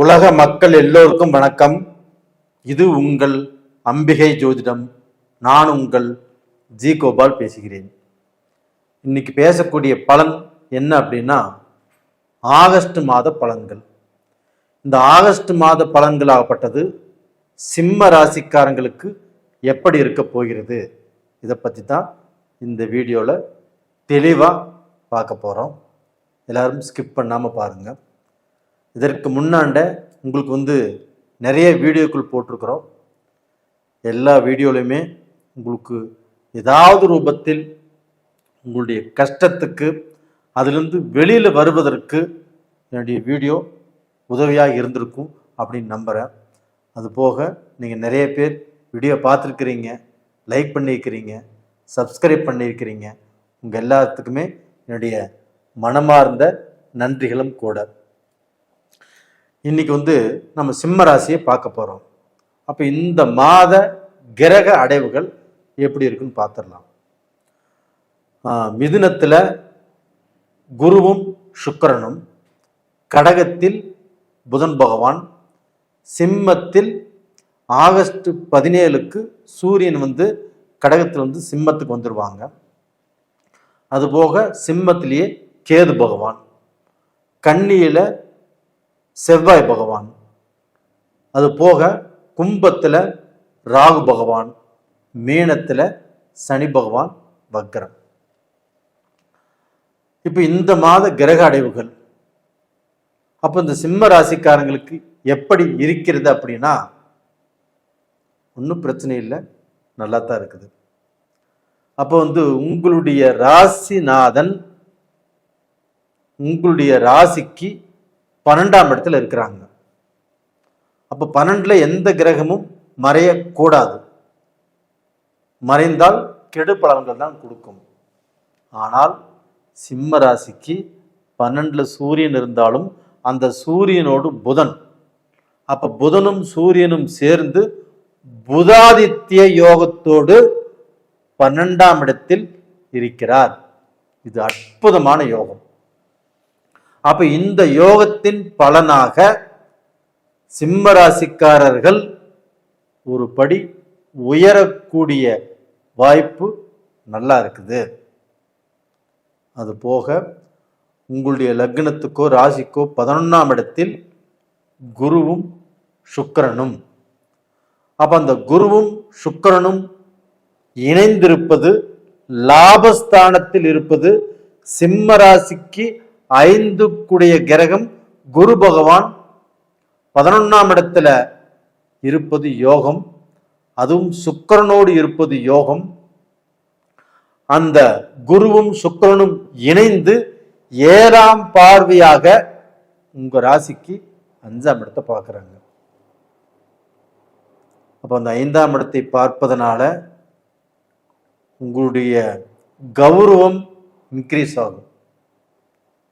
உலக மக்கள் எல்லோருக்கும் வணக்கம். இது உங்கள் அம்பிகை ஜோதிடம். நான் உங்கள் ஜி கோபால் பேசுகிறேன். இன்னைக்கு பேசக்கூடிய பலன் என்ன அப்படின்னா, ஆகஸ்ட் மாத பலன்கள். இந்த ஆகஸ்ட் மாத பலன்களாகப்பட்டது சிம்ம ராசிக்காரங்களுக்கு எப்படி இருக்க போகிறது, இதை பற்றி தான் இந்த வீடியோவில் தெளிவாக பார்க்க போகிறோம். எல்லாரும் ஸ்கிப் பண்ணாமல் பாருங்கள். இதற்கு முன்னாண்ட உங்களுக்கு நிறைய வீடியோக்கள் போட்டிருக்கிறோம். எல்லா வீடியோலையுமே உங்களுக்கு ஏதாவது ரூபத்தில் உங்களுடைய கஷ்டத்துக்கு அதிலிருந்து வெளியில் வருவதற்கு என்னுடைய வீடியோ உதவியாக இருந்திருக்கும் அப்படின்னு நம்புகிறேன். அதுபோக நீங்கள் நிறைய பேர் வீடியோ பார்த்துருக்கிறீங்க, லைக் பண்ணியிருக்கிறீங்க, சப்ஸ்கிரைப் பண்ணியிருக்கிறீங்க. உங்கள் எல்லாத்துக்குமே என்னுடைய மனமார்ந்த நன்றிகளும் கூட. இன்னைக்கு நம்ம சிம்ம ராசியை பார்க்க போகிறோம். அப்போ இந்த மாத கிரக அடைவுகள் எப்படி இருக்குன்னு பார்த்துடலாம். மிதுனத்தில் குருவும் சுக்கிரனும், கடகத்தில் புதன் பகவான், சிம்மத்தில் ஆகஸ்ட் 17க்கு சூரியன் கடகத்தில் சிம்மத்துக்கு வந்துடுவாங்க. அதுபோக சிம்மத்திலேயே கேது பகவான், கன்னியில் செவ்வாய் பகவான், அது போக கும்பத்தில் ராகு பகவான், மீனத்தில் சனி பகவான் வக்ரம். இப்போ இந்த மாத கிரக அடைவுகள் அப்போ இந்த சிம்ம ராசிக்காரங்களுக்கு எப்படி இருக்கிறது அப்படின்னா, ஒன்றும் பிரச்சனை இல்லை, நல்லா தான் இருக்குது. அப்போ உங்களுடைய ராசிநாதன் உங்களுடைய ராசிக்கு 12ஆம் இடத்துல இருக்கிறாங்க. அப்போ 12ல் எந்த கிரகமும் மறையக்கூடாது. மறைந்தால் கெடு பலன்கள் தான் கொடுக்கும். ஆனால் சிம்ம ராசிக்கு 12ல் சூரியன் இருந்தாலும் அந்த சூரியனோடு புதன், அப்ப புதனும் சூரியனும் சேர்ந்து புதாதித்ய யோகத்தோடு 12ஆம் இடத்தில் இருக்கிறார். இது அற்புதமான யோகம். அப்ப இந்த யோகத்தின் பலனாக சிம்ம ராசிக்காரர்கள் ஒரு படி உயரக்கூடிய வாய்ப்பு நல்லா இருக்குது. அது போக உங்களுடைய லக்னத்துக்கோ ராசிக்கோ 11ஆம் இடத்தில் குருவும் சுக்கிரனும். அப்ப அந்த குருவும் சுக்கிரனும் இணைந்திருப்பது, லாபஸ்தானத்தில் இருப்பது, சிம்ம ராசிக்கு 5 கூடிய கிரகம் குரு பகவான் 11ஆம் இடத்துல இருப்பது யோகம். அதுவும் சுக்கிரனோடு இருப்பது யோகம். அந்த குருவும் சுக்கிரனும் இணைந்து 7ஆம் பார்வையாக உங்க ராசிக்கு 5ஆம் இடத்தை பார்க்குறாங்க. அப்போ அந்த 5ஆம் இடத்தை பார்ப்பதனால உங்களுடைய கௌரவம் இன்க்ரீஸ் ஆகும்.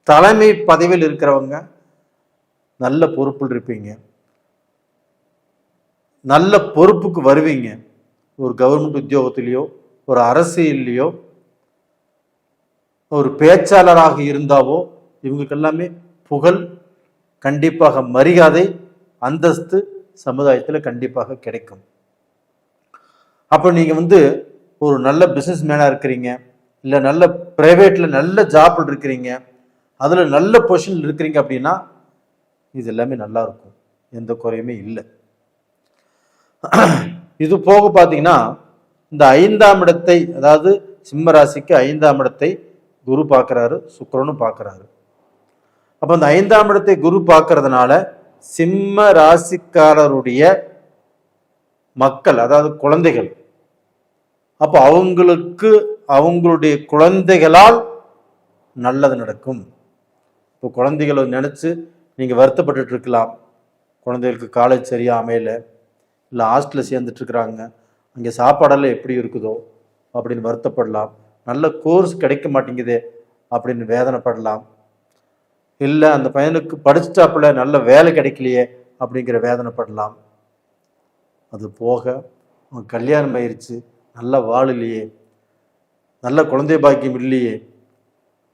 தலைமை பதவியில் இருக்கிறவங்க நல்ல பொறுப்பில் இருப்பீங்க, நல்ல பொறுப்புக்கு வருவீங்க. ஒரு கவர்மெண்ட் உத்தியோகத்திலேயோ ஒரு அரசியல்லையோ ஒரு பேச்சாளராக இருந்தாவோ இவங்களுக்கு எல்லாமே புகழ், கண்டிப்பாக மரியாதை, அந்தஸ்து சமுதாயத்தில் கண்டிப்பாக கிடைக்கும். அப்போ நீங்க ஒரு நல்ல பிசினஸ் மேனா இருக்கிறீங்க, இல்லை நல்ல பிரைவேட்ல நல்ல ஜாப்ல இருக்கிறீங்க, அதுல நல்ல பொசிஷன் இருக்கிறீங்க அப்படின்னா இது எல்லாமே நல்லா இருக்கும், எந்த குறையுமே இல்லை. இது போக பார்த்தீங்கன்னா இந்த 5ஆம் இடத்தை, அதாவது சிம்ம ராசிக்கு 5ஆம் இடத்தை குரு பார்க்கிறாரு, சுக்கிரனும் பார்க்கிறாரு. அப்ப அந்த 5ஆம் இடத்தை குரு பார்க்கறதுனால சிம்ம ராசிக்காரருடைய மக்கள், அதாவது குழந்தைகள், அப்போ அவங்களுக்கு அவங்களுடைய குழந்தைகளால் நல்லது நடக்கும். இப்போ குழந்தைகளை நினைச்சு நீங்க வருத்தப்பட்டு இருக்கலாம். குழந்தைகளுக்கு காலேஜ் சரியா அமையல, இல்லை ஹாஸ்டலில் சேர்ந்துட்டு இருக்கிறாங்க, அங்கே சாப்பாடெல்லாம் எப்படி இருக்குதோ அப்படின்னு வருத்தப்படலாம். நல்ல கோர்ஸ் கிடைக்க மாட்டேங்குதே அப்படின்னு வேதனைப்படலாம். இல்லை அந்த பையனுக்கு படிச்சுட்டாப்புல நல்ல வேலை கிடைக்கலையே அப்படிங்கிற வேதனைப்படலாம். அது போக அவன் கல்யாணம் ஆயிடுச்சு, நல்ல வாழலையே, நல்ல குழந்தை பாக்கியம் இல்லையே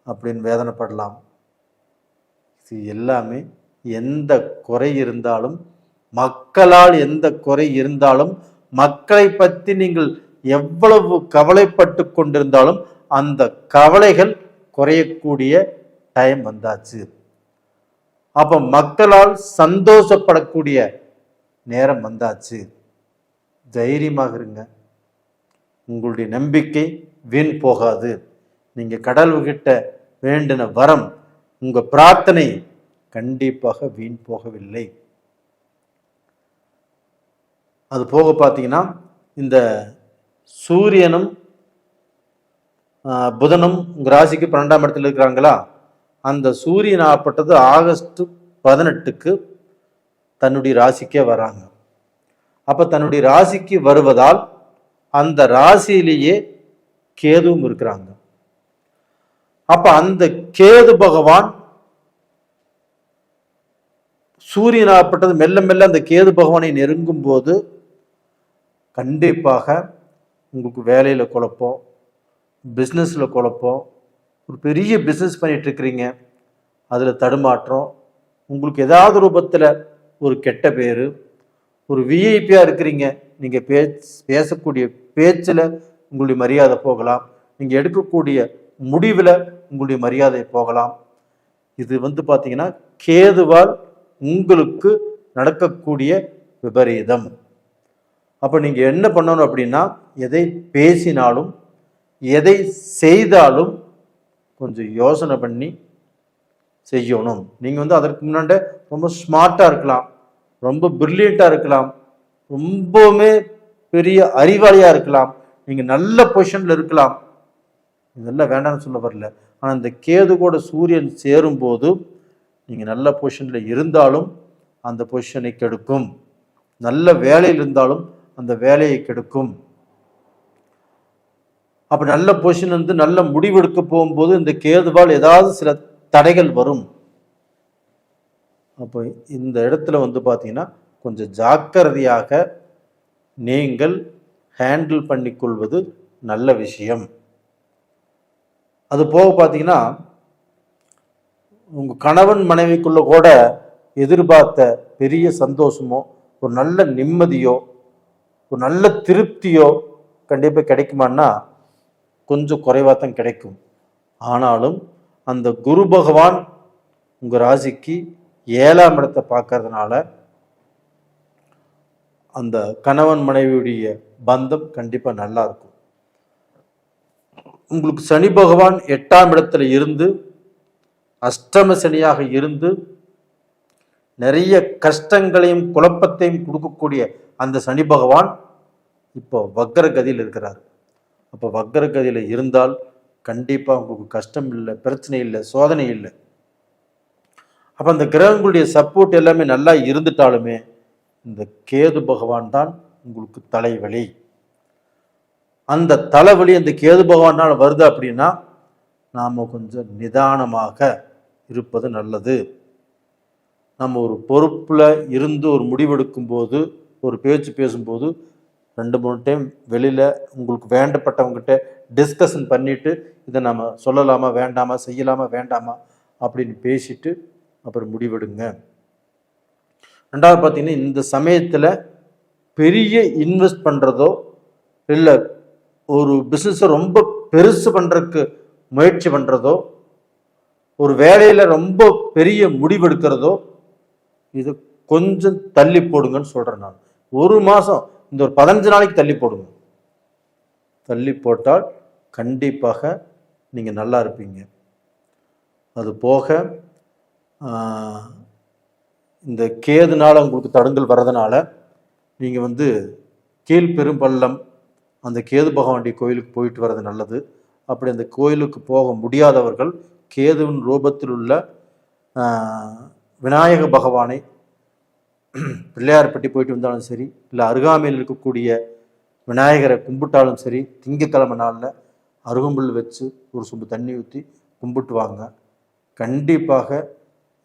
அப்படின்னு வேதனைப்படலாம். இது எல்லாமே எந்த குறை இருந்தாலும், மக்களால் எந்த குறை இருந்தாலும், மக்களை பற்றி நீங்கள் எவ்வளவு கவலைப்பட்டு கொண்டிருந்தாலும் அந்த கவலைகள் குறையக்கூடிய டைம் வந்தாச்சு. அப்ப மக்களால் சந்தோஷப்படக்கூடிய நேரம் வந்தாச்சு. தைரியமாக இருங்க. உங்களுடைய நம்பிக்கை வீண் போகாது. நீங்க கடவுள்கிட்ட வேண்டின வரம், உங்க பிரார்த்தனை கண்டிப்பாக வீண் போகவில்லை. அது போக பார்த்தீங்கன்னா, இந்த சூரியனும் புதனும் உங்க ராசிக்கு 12ஆம் இடத்துல இருக்கிறாங்களா, அந்த சூரியன் ஆகப்பட்டது ஆகஸ்ட் 18க்கு தன்னுடைய ராசிக்கே வராங்க. அப்ப தன்னுடைய ராசிக்கு வருவதால் அந்த ராசியிலேயே கேதுவும் இருக்கிறாங்க. அப்ப அந்த கேது பகவான் சூரியன் ஆகப்பட்டது மெல்ல மெல்ல அந்த கேது பகவானை நெருங்கும் போது கண்டிப்பாக உங்களுக்கு வேலையில குழப்பம், பிஸ்னஸ்ல குழப்பம், ஒரு பெரிய பிஸ்னஸ் பண்ணிட்டு இருக்கிறீங்க, அதுல தடுமாற்றம், உங்களுக்கு ஏதாவது ரூபத்துல ஒரு கெட்ட பேரு, ஒரு விஐபியா இருக்கிறீங்க, நீங்க பேசக்கூடிய பேச்சில் உங்களுடைய மரியாதை போகலாம், நீங்க எடுக்கக்கூடிய முடிவுல உங்களுடைய மரியாதை போகலாம். இது பார்த்தீங்கன்னா கேதுவால் உங்களுக்கு நடக்கக்கூடிய விபரீதம். அப்ப நீங்க என்ன பண்ணணும் அப்படின்னா, எதை பேசினாலும் எதை செய்தாலும் கொஞ்சம் யோசனை பண்ணி செய்யணும். நீங்க அதற்கு முன்னாடி ரொம்ப ஸ்மார்ட்டா இருக்கலாம், ரொம்ப பிரில்லியண்டா இருக்கலாம், ரொம்பவுமே பெரிய அறிவாளியா இருக்கலாம், நீங்க நல்ல பொசிஷன்ல இருக்கலாம். இதெல்லாம் வேண்டாம்னு சொல்ல வரல. ஆனா இந்த கேது கூட சூரியன் சேரும் போது நீங்க நல்ல பொசிஷன்ல இருந்தாலும் அந்த பொசிஷனை கெடுக்கும், நல்ல வேலையில் இருந்தாலும் அந்த வேலையை கெடுக்கும். அப்ப நல்ல பொசிஷன் நல்ல முடிவெடுக்க போகும்போது இந்த கேதுவால் ஏதாவது சில தடைகள் வரும். அப்போ இந்த இடத்துல பார்த்தீங்கன்னா கொஞ்சம் ஜாக்கிரதையாக நீங்கள் ஹேண்டில் பண்ணிக்கொள்வது நல்ல விஷயம். அது போக பார்த்தீங்கன்னா உங்க கணவன் மனைவிக்குள்ள கூட எதிர்பார்த்த பெரிய சந்தோஷமோ, ஒரு நல்ல நிம்மதியோ, ஒரு நல்ல திருப்தியோ கண்டிப்பாக கிடைக்குமான்னா கொஞ்சம் குறைவாக தான் கிடைக்கும். ஆனாலும் அந்த குரு பகவான் உங்க ராசிக்கு 7ஆம் இடத்தை பார்க்கறதுனால அந்த கணவன் மனைவியுடைய பந்தம் கண்டிப்பா நல்லா இருக்கும். உங்களுக்கு சனி பகவான் 8ஆம் இடத்துல இருந்து அஷ்டம சனியாக இருந்து நிறைய கஷ்டங்களையும் குழப்பத்தையும் கொடுக்கக்கூடிய அந்த சனி பகவான் இப்போ வக்கர கதியில் இருக்கிறார். அப்போ வக்கர கதியில் இருந்தால் கண்டிப்பா உங்களுக்கு கஷ்டம் இல்லை, பிரச்சனை இல்லை, சோதனை இல்லை. அப்ப அந்த கிரகங்களுடைய சப்போர்ட் எல்லாமே நல்லா இருந்துட்டாலுமே இந்த கேது பகவான் தான் உங்களுக்கு தலைவலி. அந்த தலைவலி அந்த கேது பகவானால் வருது அப்படின்னா நாம கொஞ்சம் நிதானமாக இருப்பது நல்லது. நம்ம ஒரு பொறுப்புல இருந்து ஒரு முடிவெடுக்கும் போது, ஒரு பேச்சு பேசும்போது 2-3 டைம் வெளியில உங்களுக்கு வேண்டப்பட்டவங்ககிட்ட டிஸ்கஷன் பண்ணிட்டு இதை நம்ம சொல்லலாமா வேண்டாமா, செய்யலாமா வேண்டாமா அப்படின்னு பேசிட்டு அப்புறம் முடிவெடுங்க. ரெண்டாவது பார்த்தீங்கன்னா இந்த சமயத்தில் பெரிய இன்வெஸ்ட் பண்ணுறதோ இல்லை ஒரு பிஸ்னஸை ரொம்ப பெருசு பண்ணுறதுக்கு முயற்சி பண்ணுறதோ, ஒரு வேலையில் ரொம்ப பெரிய முடிவெடுக்கிறதோ இது கொஞ்சம் தள்ளி போடுங்கன்னு சொல்கிறேன் நான். ஒரு மாதம், இந்த ஒரு 15 நாளைக்கு தள்ளி போடுங்க. தள்ளி போட்டால் கண்டிப்பாக நீங்கள் நல்லா இருப்பீங்க. அது போக இந்த கேதுனால உங்களுக்கு தடங்கல் வர்றதுனால நீங்கள் கீழ்பெரும்பள்ளம் அந்த கேது பகவானுடைய கோயிலுக்கு போயிட்டு வர்றது நல்லது. அப்படி அந்த கோயிலுக்கு போக முடியாதவர்கள் கேதுவின் ரூபத்தில் உள்ள விநாயக பகவானை பிள்ளையார்பட்டி போயிட்டு வந்தாலும் சரி, இல்லை அருகாமையில் இருக்கக்கூடிய விநாயகரை கும்பிட்டாலும் சரி, திங்கக்கிழமை நாளில் அருகம்புல் வச்சு ஒரு சொம்பு தண்ணி ஊற்றி கும்பிட்டு வாங்க. கண்டிப்பாக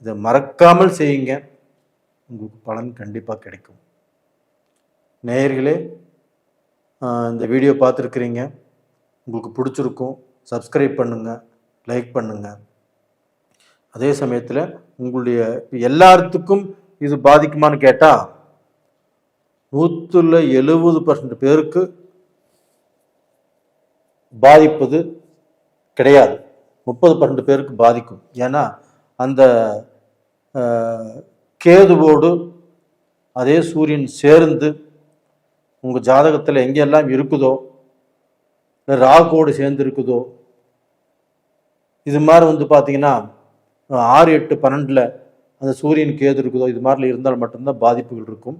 இதை மறக்காமல் செய்யுங்க, உங்களுக்கு பலன் கண்டிப்பாக கிடைக்கும். நேயர்களே, இந்த வீடியோ பார்த்துருக்குறீங்க, உங்களுக்கு பிடிச்சிருக்கும், சப்ஸ்கிரைப் பண்ணுங்கள், லைக் பண்ணுங்கள். அதே சமயத்தில் உங்களுடைய எல்லாத்துக்கும் இது பாதிக்குமான்னு கேட்டால் 70% பேருக்கு பாதிப்பது கிடையாது, 30% பேருக்கு பாதிக்கும். ஏன்னா அந்த கேதுவோடு அதே சூரியன் சேர்ந்து உங்கள் ஜாதகத்தில் எங்கெல்லாம் இருக்குதோ, ராகுவோடு சேர்ந்து இருக்குதோ, இது மாதிரி பார்த்தீங்கன்னா 6, 8, 12 அந்த சூரியன் கேது இருக்குதோ, இது மாதிரில இருந்தால் மட்டும்தான் பாதிப்புகள் இருக்கும்.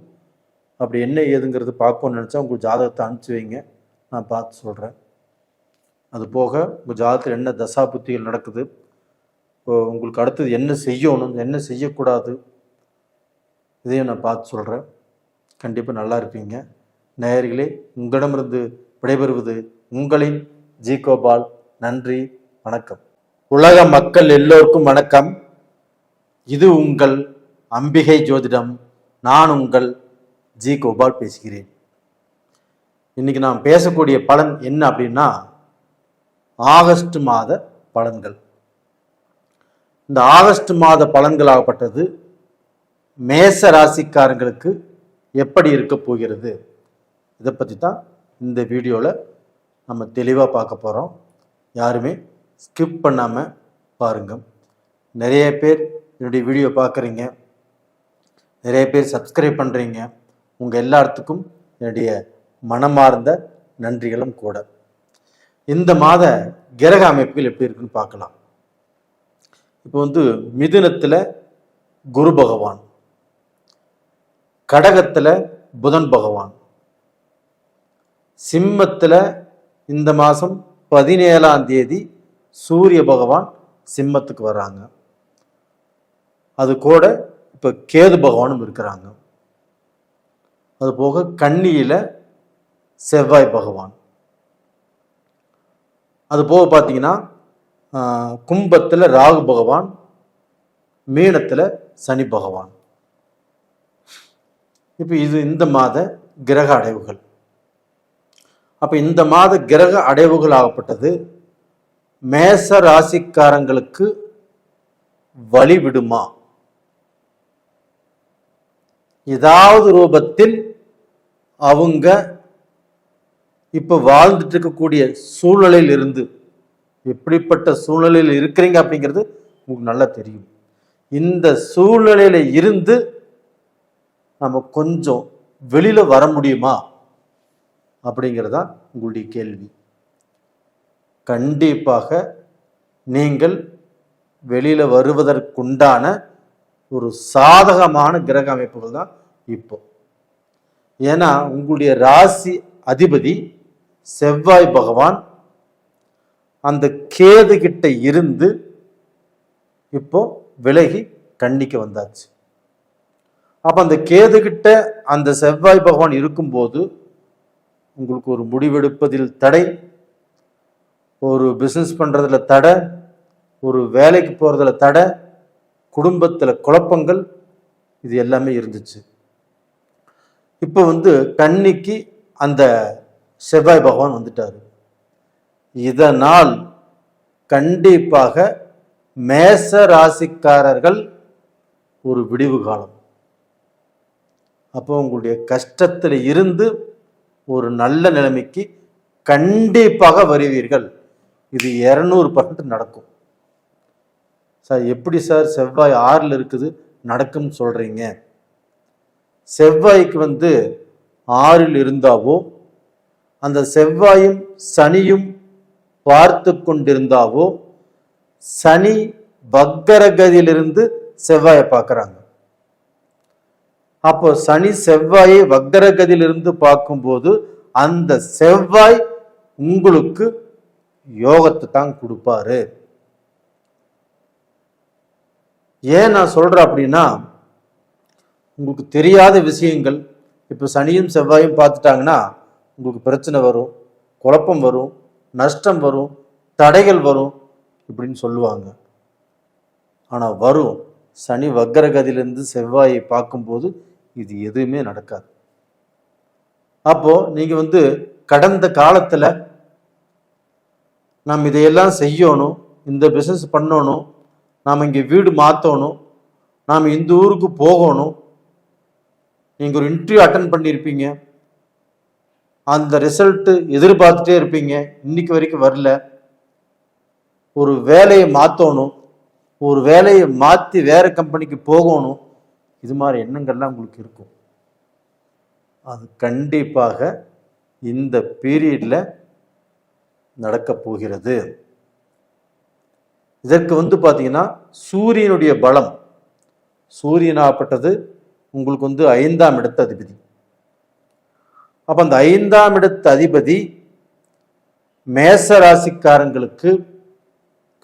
அப்படி என்ன ஏதுங்கிறது பார்க்கணும்னு நினச்சா உங்கள் ஜாதகத்தை அனுப்பிச்சி வைங்க, நான் பார்த்து சொல்கிறேன். அது போக உங்கள் ஜாதகத்தில் என்ன தசா புத்திகள் நடக்குது, உங்களுக்கு அடுத்தது என்ன செய்யணும், என்ன செய்யக்கூடாது, இதையும் நான் பார்த்து சொல்கிறேன். கண்டிப்பாக நல்லா இருப்பீங்க. நேயர்களே, உங்களிடமிருந்து விடைபெறுவது உங்களின் ஜி கோபால். நன்றி, வணக்கம். உலக மக்கள் எல்லோருக்கும் வணக்கம். இது உங்கள் அம்பிகை ஜோதிடம். நான் உங்கள் ஜி கோபால் பேசுகிறேன். இன்னைக்கு நான் பேசக்கூடிய பலன் என்ன அப்படின்னா, ஆகஸ்ட் மாத பலன்கள். இந்த ஆகஸ்ட் மாத பலன்களாகப்பட்டது மேச ராசிக்காரங்களுக்கு எப்படி இருக்க போகிறது, இதை பற்றி தான் இந்த வீடியோவில் நம்ம தெளிவாக பார்க்க போகிறோம். யாருமே ஸ்கிப் பண்ணாமல் பாருங்கள். நிறைய பேர் என்னுடைய வீடியோ பார்க்குறீங்க, நிறைய பேர் சப்ஸ்கிரைப் பண்ணுறீங்க. உங்கள் எல்லாத்துக்கும் என்னுடைய மனமார்ந்த நன்றிகளும் கூட. இந்த மாத கிரக அமைப்புகள் எப்படி இருக்குன்னு பார்க்கலாம். இப்போ மிதுனத்தில் குரு பகவான், கடகத்தில் புதன் பகவான், சிம்மத்தில் இந்த மாதம் 17ஆம் தேதி சூரிய பகவான் சிம்மத்துக்கு வர்றாங்க. அது கூட இப்போ கேது பகவானும் இருக்கிறாங்க. அது போக கன்னியில் செவ்வாய் பகவான், அது போக பார்த்தீங்கன்னா கும்பத்தில் ராகு பகவான், மீனத்தில் சனி பகவான். இப்போ இது இந்த மாத கிரக அடைவுகள். அப்போ இந்த மாத கிரக அடைவுகள் ஆகப்பட்டது மேச ராசிக்காரங்களுக்கு வழிவிடுமா, ஏதாவது ரூபத்தில் அவங்க இப்போ வாழ்ந்துட்டு இருக்கக்கூடிய சூழ்நிலையில் இருந்து, எப்படிப்பட்ட சூழ்நிலையில் இருக்கிறீங்க அப்படிங்கிறது உங்களுக்கு நல்லா தெரியும். இந்த சூழ்நிலையில இருந்து நம்ம கொஞ்சம் வெளியில வர முடியுமா அப்படிங்கிறதா உங்களுடைய கேள்வி. கண்டிப்பாக நீங்கள் வெளியில வருவதற்குண்டான ஒரு சாதகமான கிரக அமைப்புகள் தான் இப்போ. ஏன்னா உங்களுடைய ராசி அதிபதி செவ்வாய் பகவான் அந்த கேது கிட்ட இருந்து இப்போ விலகி கன்னிக்கு வந்தாச்சு. அப்ப அந்த கேது கிட்ட அந்த செவ்வாய் பகவான் இருக்கும்போது உங்களுக்கு ஒரு முடிவெடுப்பதில் தடை, ஒரு பிசினஸ் பண்றதுல தடை, ஒரு வேலைக்கு போறதுல தடை, குடும்பத்துல குழப்பங்கள், இது எல்லாமே இருந்துச்சு. இப்போ கன்னிக்கு அந்த செவ்வாய் பகவான் வந்துட்டாரு. இதனால் கண்டிப்பாக மேச ராசிக்காரர்கள் ஒரு விடிவு காலம். அப்போ உங்களுடைய கஷ்டத்தில் இருந்து ஒரு நல்ல நிலைமைக்கு கண்டிப்பாக வருவீர்கள். இது 200% நடக்கும். சார் எப்படி சார் செவ்வாய் 6ல் இருக்குது நடக்கும் சொல்றீங்க? செவ்வாய்க்கு 6ல் இருந்தாவோ, அந்த செவ்வாயும் சனியும் பார்த்து கொண்டிருந்தாவோ, சனி வக்கரகதியிலிருந்து செவ்வாயை பார்க்கறாங்க. அப்போ சனி செவ்வாயை வக்கரகதியிலிருந்து பார்க்கும்போது அந்த செவ்வாய் உங்களுக்கு யோகத்தை தான் கொடுப்பாரு. ஏன் நான் சொல்றேன் அப்படின்னா, உங்களுக்கு தெரியாத விஷயங்கள் இப்போ சனியும் செவ்வாயும் பார்த்துட்டாங்கன்னா உங்களுக்கு பிரச்சனை வரும், குழப்பம் வரும், நஷ்டம் வரும், தடைகள் வரும் இப்படின்னு சொல்லுவாங்க. ஆனால் வரும். சனி வக்கரகதியிலிருந்து செவ்வாயை பார்க்கும்போது இது எதுவுமே நடக்காது. அப்போ நீங்க கடந்த காலத்துல நாம் இதையெல்லாம் செய்யணும், இந்த பிசினஸ் பண்ணணும், நாம் இங்கே வீடு மாற்றணும், நாம் இந்த ஊருக்கு போகணும், நீங்கள் ஒரு இன்டர்வியூ அட்டன் பண்ணியிருப்பீங்க, அந்த ரிசல்ட்டு எதிர்பார்த்துட்டே இருப்பீங்க, இன்னைக்கு வரைக்கும் வரல, ஒரு வேலையை மாற்றணும், ஒரு வேலையை மாற்றி வேற கம்பெனிக்கு போகணும், இது மாதிரி எண்ணங்கள்லாம் உங்களுக்கு இருக்கும். அது கண்டிப்பாக இந்த பீரியட்ல நடக்க போகிறது. இதற்கு பார்த்தீங்கன்னா சூரியனுடைய பலம், சூரியனாகப்பட்டது உங்களுக்கு 5ஆம் இடத்து அதிபதி. அப்ப அந்த 5ஆம் இடத்து அதிபதி மேச ராசிக்காரங்களுக்கு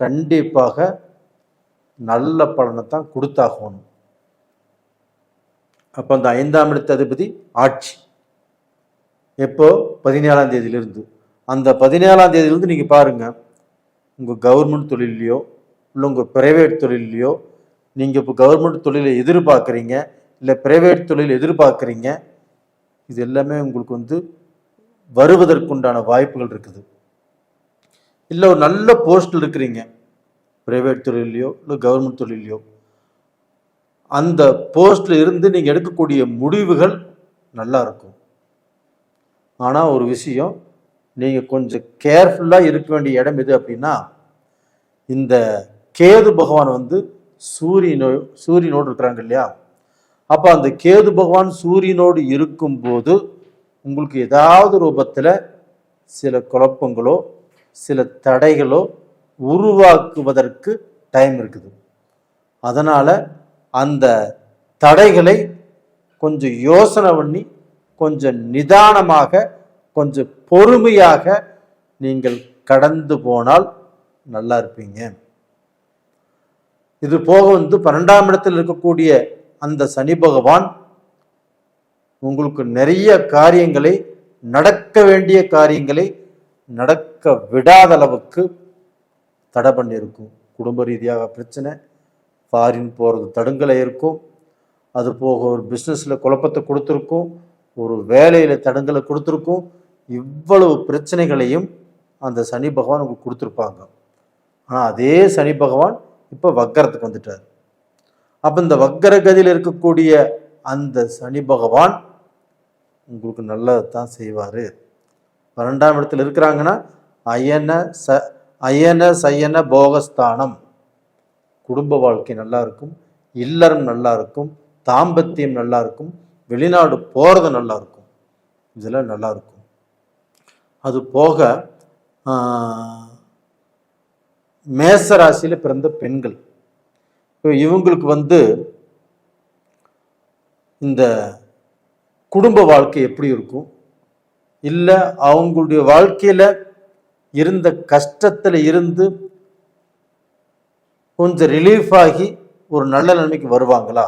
கண்டிப்பாக நல்ல பலனை தான் கொடுத்தாகணும். அப்ப அந்த 5ஆம் இடத்து அதிபதி ஆட்சி எப்போ 17ஆம் தேதியிலிருந்து, அந்த 17ஆம் தேதியிலிருந்து நீங்க பாருங்க, உங்க கவர்மெண்ட் தொழிலையோ இல்லை உங்க பிரைவேட் தொழிலையோ, நீங்க இப்போ கவர்மெண்ட் தொழிலை எதிர்பார்க்குறீங்க இல்லை பிரைவேட் தொழில் எதிர்பார்க்குறீங்க, இது எல்லாமே உங்களுக்கு வருவதற்குண்டான வாய்ப்புகள் இருக்குது. இல்லை ஒரு நல்ல போஸ்டில் இருக்கிறீங்க, பிரைவேட் தொழிலையோ இல்லை கவர்மெண்ட் தொழிலையோ, அந்த போஸ்ட்ல இருந்து நீங்க எடுக்கக்கூடிய முடிவுகள் நல்லா இருக்கும். ஆனால் ஒரு விஷயம், நீங்க கொஞ்சம் கேர்ஃபுல்லாக இருக்க வேண்டிய இடம் எது அப்படின்னா, இந்த கேது பகவான் சூரியனோடு இருக்கிறாங்க இல்லையா, அப்போ அந்த கேது பகவான் சூரியனோடு இருக்கும்போது உங்களுக்கு ஏதாவது ரூபத்தில் சில குழப்பங்களோ சில தடைகளோ உருவாக்குவதற்கு டைம் இருக்குது. அதனால அந்த தடைகளை கொஞ்சம் யோசனை பண்ணி கொஞ்சம் நிதானமாக கொஞ்சம் பொறுமையாக நீங்கள் கடந்து போனால் நல்லா இருப்பீங்க. இது போக 12ஆம் இடத்தில் இருக்கக்கூடிய அந்த சனி பகவான் உங்களுக்கு நிறைய காரியங்களை, நடக்க வேண்டிய காரியங்களை நடக்க விடாத அளவுக்கு தடை பண்ணியிருக்கும். குடும்ப ரீதியாக பிரச்சனை, ஃபாரின் போகிறது தடுங்கலை இருக்கும், அது போக ஒரு பிஸ்னஸில் குழப்பத்தை கொடுத்துருக்கும், ஒரு வேலையில் தடுங்கலை கொடுத்துருக்கும். இவ்வளவு பிரச்சனைகளையும் அந்த சனி பகவான் உங்களுக்கு கொடுத்துருப்பாங்க. ஆனால் அதே சனி பகவான் இப்போ வக்கரத்துக்கு வந்துட்டார். அப்போ இந்த வக்கர கதியில் இருக்கக்கூடிய அந்த சனி பகவான் உங்களுக்கு நல்லதை தான் செய்வார். 12ஆம் இடத்துல இருக்கிறாங்கன்னா அயன சயன போகஸ்தானம், குடும்ப வாழ்க்கை நல்லா இருக்கும், இல்லறம் நல்லா இருக்கும், தாம்பத்தியம் நல்லா இருக்கும், வெளிநாடு போகிறது நல்லா இருக்கும், இதெல்லாம் நல்லா இருக்கும். அது போக மேச ராசியில் பிறந்த பெண்கள், இவங்களுக்கு இந்த குடும்ப வாழ்க்கை எப்படி இருக்கும், இல்லை அவங்களுடைய வாழ்க்கையில இருந்த கஷ்டத்துல இருந்து கொஞ்சம் ரிலீஃப் ஆகி ஒரு நல்ல நிலைமைக்கு வருவாங்களா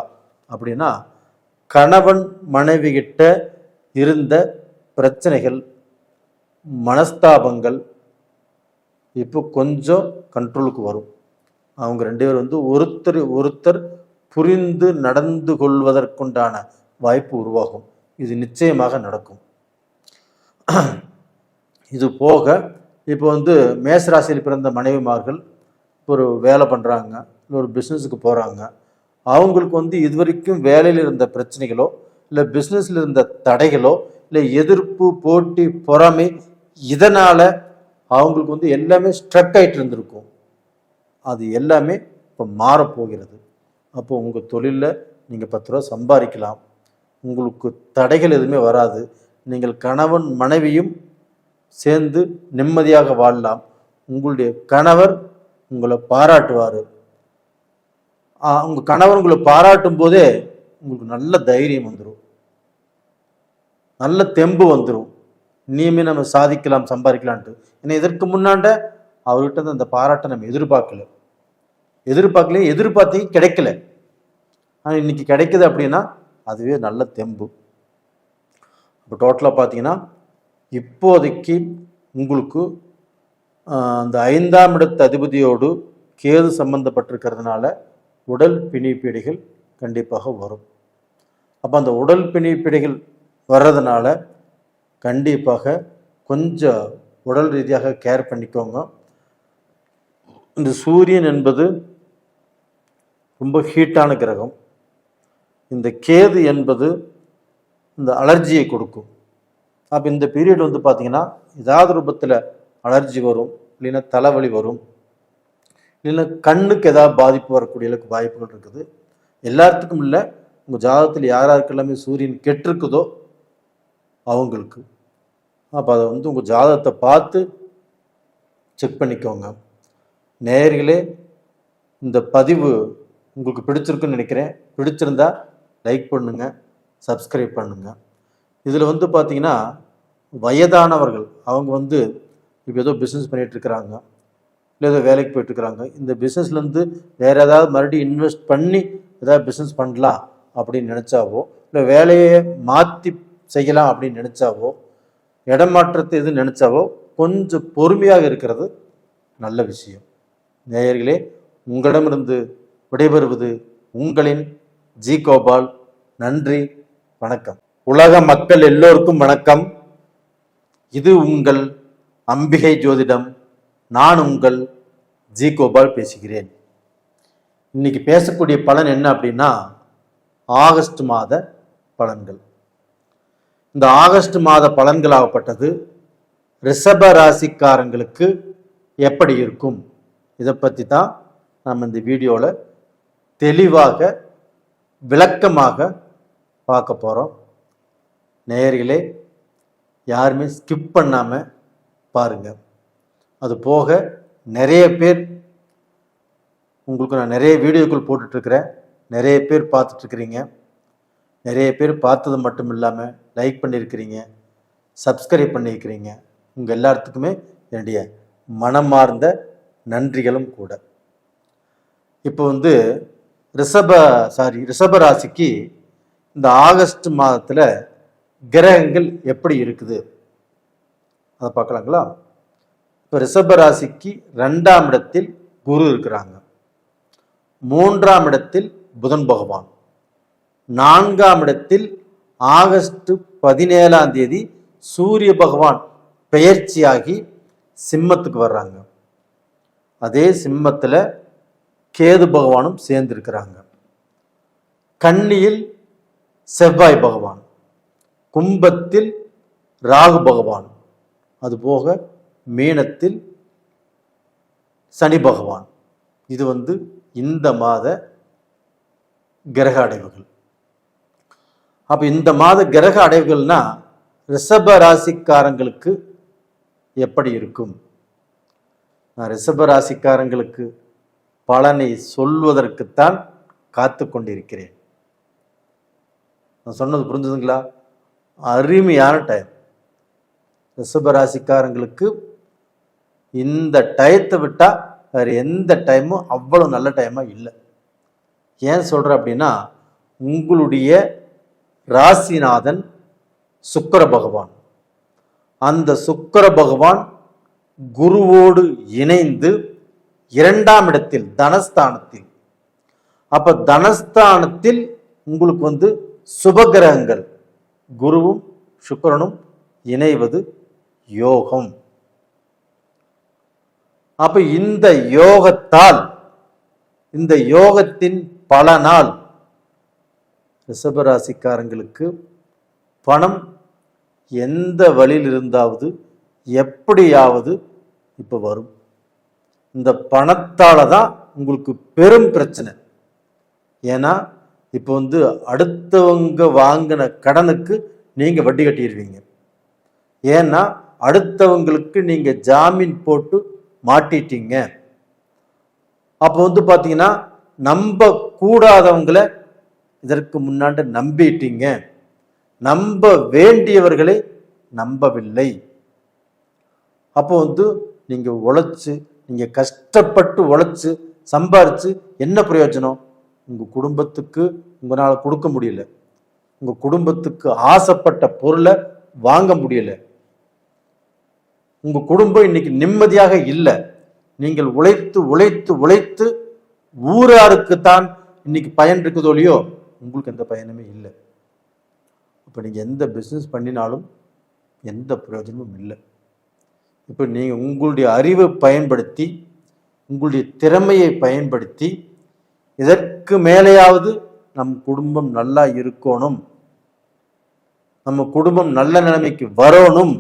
அப்படின்னா, கணவன் மனைவி கிட்ட இருந்த பிரச்சனைகள், மனஸ்தாபங்கள் இப்போ கொஞ்சம் கண்ட்ரோலுக்கு வரும். அவங்க 2 பேர் ஒருத்தர் ஒருத்தர் புரிந்து நடந்து கொள்வதற்குண்டான வாய்ப்பு உருவாகும். இது நிச்சயமாக நடக்கும். இது போக இப்போ மேசராசியில் பிறந்த மனைவிமார்கள் ஒரு வேலை பண்ணுறாங்க, ஒரு பிஸ்னஸுக்கு போகிறாங்க, அவங்களுக்கு இதுவரைக்கும் வேலையில் இருந்த பிரச்சனைகளோ இல்லை பிஸ்னஸில் இருந்த தடைகளோ இல்லை எதிர்ப்பு போட்டி பொறாமை, இதனால் அவங்களுக்கு எல்லாமே ஸ்ட்ரக் ஆகிட்டு இருந்திருக்கும். அது எல்லாமே இப்போ மாறப்போகிறது. அப்போ உங்கள் தொழிலில் நீங்கள் 10 ரூபா சம்பாதிக்கலாம், உங்களுக்கு தடைகள் எதுவுமே வராது, நீங்கள் கணவன் மனைவியும் சேர்ந்து நிம்மதியாக வாழலாம். உங்களுடைய கணவர் உங்களை பாராட்டுவார். உங்கள் கணவர் உங்களை பாராட்டும் போதே உங்களுக்கு நல்ல தைரியம் வந்துடும், நல்ல தெம்பு வந்துடும், இனிமே நம்ம சாதிக்கலாம் சம்பாதிக்கலான்ட்டு. ஏன்னா இதற்கு முன்னாண்ட அவர்கிட்ட அந்த பாராட்டை நம்ம எதிர்பார்த்தீங்க கிடைக்கல. ஆனால் இன்னைக்கு கிடைக்குது அப்படின்னா அதுவே நல்ல தெம்பு. இப்போ டோட்டலாக பார்த்தீங்கன்னா இப்போதைக்கு உங்களுக்கு அந்த 5ஆம் இடத்து அதிபதியோடு கேது சம்பந்தப்பட்டிருக்கிறதுனால உடல் பிணிப்பீடைகள் கண்டிப்பாக வரும். அப்போ அந்த உடல் பிணிப்பீடைகள் வர்றதுனால கண்டிப்பாக கொஞ்சம் உடல் ரீதியாக கேர் பண்ணிக்கோங்க. இந்த சூரியன் என்பது ரொம்ப ஹீட்டான கிரகம். இந்த கேது என்பது இந்த அலர்ஜியை கொடுக்கும். அப்போ இந்த பீரியட் வந்து பார்த்தீங்கன்னா ஏதாவது ரூபத்தில் அலர்ஜி வரும், இல்லைன்னா தலைவலி வரும், இல்லைன்னா கண்ணுக்கு ஏதாவது பாதிப்பு வரக்கூடிய அளவுக்கு வாய்ப்புகள் இருக்குது. எல்லாத்துக்கும் இல்லை, உங்கள் ஜாதகத்தில் யாராருக்கு எல்லாமே சூரியன் கெட்டிருக்குதோ அவங்களுக்கு. அப்போ அதை வந்து உங்கள் ஜாதகத்தை பார்த்து செக் பண்ணிக்கோங்க. நேயர்களே, இந்த பதிவு உங்களுக்கு பிடிச்சிருக்குன்னு நினைக்கிறேன். பிடிச்சிருந்தா லைக் பண்ணுங்கள், சப்ஸ்கிரைப் பண்ணுங்கள். இதில் வந்து பார்த்தீங்கன்னா வயதானவர்கள் அவங்க வந்து இப்போ ஏதோ பிஸ்னஸ் பண்ணிகிட்ருக்கிறாங்க, இல்லை ஏதோ வேலைக்கு போயிட்டுருக்குறாங்க. இந்த பிஸ்னஸ்லேருந்து வேறு ஏதாவது மறுபடியும் இன்வெஸ்ட் பண்ணி ஏதாவது பிஸ்னஸ் பண்ணலாம் அப்படின்னு நினச்சாவோ, இல்லை வேலையை மாற்றி செய்யலாம் அப்படின்னு நினச்சாவோ, இடமாற்றத்தை எது நினச்சாவோ கொஞ்சம் பொறுமையாக இருக்கிறது நல்ல விஷயம். நேயர்களே, உங்களிடமிருந்து விடைபெறுவது உங்களின் ஜி கோபால். நன்றி, வணக்கம். உலக மக்கள் எல்லோருக்கும் வணக்கம். இது உங்கள் அம்பிகை ஜோதிடம். நான் உங்கள் ஜி கோபால் பேசுகிறேன். இன்னைக்கு பேசக்கூடிய பலன் என்ன அப்படின்னா ஆகஸ்ட் மாத பலன்கள். இந்த ஆகஸ்ட் மாத பலன்களாகப்பட்டது ரிஷப ராசிக்காரங்களுக்கு எப்படி இருக்கும், இதை பற்றி தான் நம்ம இந்த வீடியோவில் தெளிவாக விளக்கமாக பார்க்க போகிறோம். நேயர்களே, யாருமே ஸ்கிப் பண்ணாமல் பாருங்கள். அது போக நிறைய பேர் உங்களுக்கு நான் நிறைய வீடியோக்கள் போட்டுட்ருக்கிறேன், நிறைய பேர் பார்த்துட்ருக்குறீங்க. நிறைய பேர் பார்த்தது மட்டும் இல்லாமல் லைக் பண்ணியிருக்கிறீங்க, சப்ஸ்கிரைப் பண்ணியிருக்கிறீங்க. உங்கள் எல்லாத்துக்குமே என்னுடைய மனமார்ந்த நன்றிகளும் கூட. இப்போ வந்து ரிஷப ராசிக்கு இந்த ஆகஸ்ட் மாதத்தில் கிரகங்கள் எப்படி இருக்குது அதை பார்க்கலாங்களா? இப்போ ரிஷப ராசிக்கு 2ஆம் இடத்தில் குரு இருக்கிறாங்க, 3ஆம் இடத்தில் புதன் பகவான், 4ஆம் இடத்தில் ஆகஸ்ட் 17ஆம் தேதி சூரிய பகவான் பெயர்ச்சியாகி சிம்மத்துக்கு வர்றாங்க. அதே சிம்மத்தில் கேது பகவானும் சேர்ந்திருக்கிறாங்க. கன்னியில் செவ்வாய் பகவான், கும்பத்தில் ராகு பகவான், அதுபோக மீனத்தில் சனி பகவான். இது வந்து இந்த மாத கிரக அடைவுகள். அப்போ இந்த மாத கிரக அடைவுகள்னா ரிஷப ராசிக்காரங்களுக்கு எப்படி இருக்கும்? நான் ரிஷப ராசிக்காரங்களுக்கு பலனை சொல்வதற்குத்தான் காத்து கொண்டிருக்கிறேன். நான் சொன்னது புரிஞ்சுதுங்களா? அருமையான டைம். ரிஷப ராசிக்காரங்களுக்கு இந்த டயத்தை விட்டால் வேறு எந்த டைமும் அவ்வளோ நல்ல டைமாக இல்லை. ஏன் சொல்கிறேன் அப்படின்னா, உங்களுடைய ராசிநாதன் சுக்கிர பகவான், அந்த சுக்கிர பகவான் குருவோடு இணைந்து 2ஆம் இடத்தில் தனஸ்தானத்தில். அப்ப தனஸ்தானத்தில் உங்களுக்கு வந்து சுபகிரகங்கள் குருவும் சுக்கிரனும் இணைவது யோகம். அப்ப இந்த யோகத்தால், இந்த யோகத்தின் பலனால் ரிஷபராசிக்காரங்களுக்கு பணம் எந்த வழியில் இருந்தாவது எப்படியாவது இப்போ வரும். இந்த பணத்தால தான் உங்களுக்கு பெரும் பிரச்சனை. ஏன்னா இப்போ வந்து அடுத்தவங்க வாங்கின கடனுக்கு நீங்க வட்டி கட்டிடுவீங்க. ஏன்னா அடுத்தவங்களுக்கு நீங்க ஜாமீன் போட்டு மாட்டிட்டீங்க. அப்போ வந்து பார்த்தீங்கன்னா நம்ப கூடாதவங்களை இதற்கு முன்னாடி நம்பிட்டீங்க, நம்ப வேண்டியவர்களை நம்பவில்லை. அப்போ வந்து நீங்க உழைச்சு, நீங்க கஷ்டப்பட்டு உழைச்சு சம்பாரிச்சு என்ன பிரயோஜனம்? உங்க குடும்பத்துக்கு உங்களால் கொடுக்க முடியல, உங்க குடும்பத்துக்கு ஆசைப்பட்ட பொருளை வாங்க முடியல, உங்க குடும்பம் இன்னைக்கு நிம்மதியாக இல்லை. நீங்கள் உழைத்து உழைத்து உழைத்து ஊராருக்குத்தான் இன்னைக்கு பயன் இருக்குதோ இல்லையோ, உங்களுக்கு எந்த பயனுமே இல்லை. இப்போ நீங்கள் எந்த பிஸ்னஸ் பண்ணினாலும் எந்த பிரயோஜனமும் இல்லை. இப்போ நீங்கள் உங்களுடைய அறிவை பயன்படுத்தி, உங்களுடைய திறமையை பயன்படுத்தி இதற்கு மேலேயாவது நம் குடும்பம் நல்லா இருக்கணும், நம்ம குடும்பம் நல்ல நிலைமைக்கு வரணும்,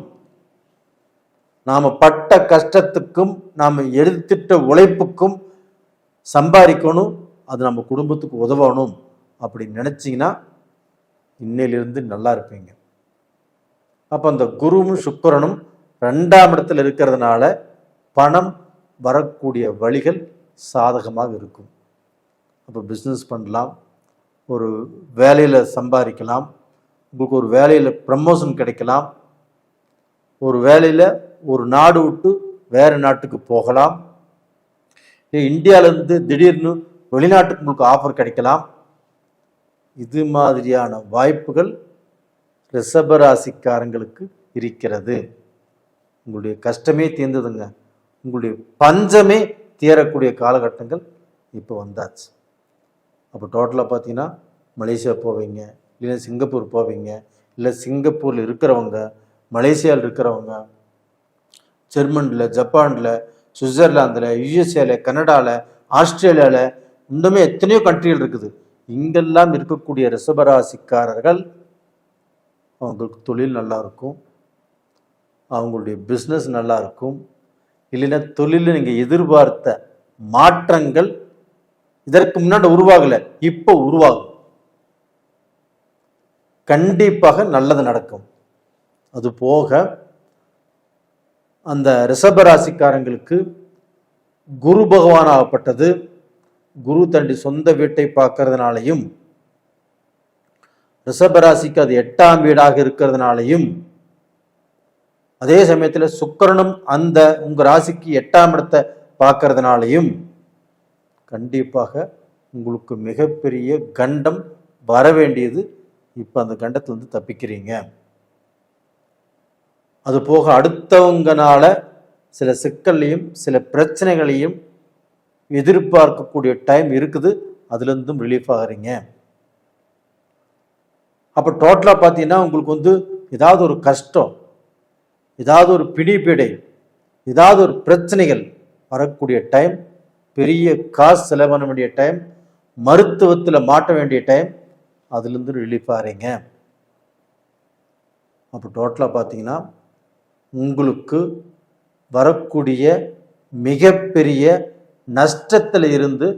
நாம பட்ட கஷ்டத்துக்கும் நாம எடுத்துட்ட உழைப்புக்கும் சம்பாதிக்கணும், அது நம்ம குடும்பத்துக்கு உதவணும் அப்படின்னு நினைச்சீங்கன்னா இன்னையிலிருந்து நல்லா இருப்பீங்க. அப்ப அந்த குருவும் சுக்கிரனும் 2ஆம் இடத்துல இருக்கிறதுனால பணம் வரக்கூடிய வழிகள் சாதகமாக இருக்கும். அப்போ பிஸ்னஸ் பண்ணலாம், ஒரு வேலையில் சம்பாதிக்கலாம், உங்களுக்கு ஒரு வேலையில் ப்ரமோஷன் கிடைக்கலாம், ஒரு வேலையில் ஒரு நாடு விட்டு வேறு நாட்டுக்கு போகலாம், இந்தியாவிலேருந்து திடீர்னு வெளிநாட்டுக்கு உங்களுக்கு ஆஃபர் கிடைக்கலாம். இது மாதிரியான வாய்ப்புகள் ரிஷபராசிக்காரங்களுக்கு இருக்கிறது. உங்களுடைய கஷ்டமே தீர்ந்ததுங்க, உங்களுடைய பஞ்சமே தீரக்கூடிய காலகட்டங்கள் இப்போ வந்தாச்சு. அப்போ டோட்டலாக பார்த்தீங்கன்னா மலேசியா போவீங்க, இல்லை சிங்கப்பூர் போவீங்க, இல்லை சிங்கப்பூரில் இருக்கிறவங்க, மலேசியாவில் இருக்கிறவங்க, ஜெர்மனியில், ஜப்பானில், சுவிட்சர்லாந்தில், யுஎஸ்ஏல, கனடாவில், ஆஸ்திரேலியாவில், இன்னுமே எத்தனையோ கண்ட்ரிகள் இருக்குது. இங்கெல்லாம் இருக்கக்கூடிய ரிஷபராசிக்காரர்கள் அவங்களுக்கு தொழில் நல்லா இருக்கும், அவங்களுடைய பிஸ்னஸ் நல்லா இருக்கும், இல்லைன்னா தொழிலில் நீங்கள் எதிர்பார்த்த மாற்றங்கள் இதற்கு முன்னாடி உருவாகலை, இப்போ உருவாகும், கண்டிப்பாக நல்லது நடக்கும். அது போக அந்த ரிஷபராசிக்காரங்களுக்கு குரு பகவான் ஆகப்பட்டது, குரு தண்டி சொந்த வீட்டை பார்க்கறதுனாலையும், ரிஷபராசிக்கு அது 8ஆம் வீடாக இருக்கிறதுனாலையும், அதே சமயத்தில் சுக்கிரனும் அந்த உங்க ராசிக்கு 8ஆம் இடத்தை பார்க்கறதுனாலையும் கண்டிப்பாக உங்களுக்கு மிகப்பெரிய கண்டம் வர வேண்டியது. இப்போ அந்த கண்டத்திலிருந்து தப்பிக்கிறீங்க. அது போக அடுத்தவங்கனால சில சிக்கல்லையும் சில பிரச்சனைகளையும் எதிர்பார்க்கக்கூடிய டைம் இருக்குது, அதுலேருந்தும் ரிலீஃப் ஆகிறீங்க. அப்போ டோட்டலாக பார்த்தீங்கன்னா உங்களுக்கு ஏதாவது ஒரு கஷ்டம், ஏதாவது ஒரு பிடிப்பீடை, ஏதாவது ஒரு பிரச்சனைகள் வரக்கூடிய டைம், பெரிய காசு செலவு பண்ண வேண்டிய டைம், மருத்துவத்தில் மாட்ட வேண்டிய டைம், அதுலேருந்து ரிலீஃப் ஆகிறீங்க. அப்போ டோட்டலாக பார்த்தீங்கன்னா உங்களுக்கு வரக்கூடிய மிகப்பெரிய நஷ்டத்தில் இருந்து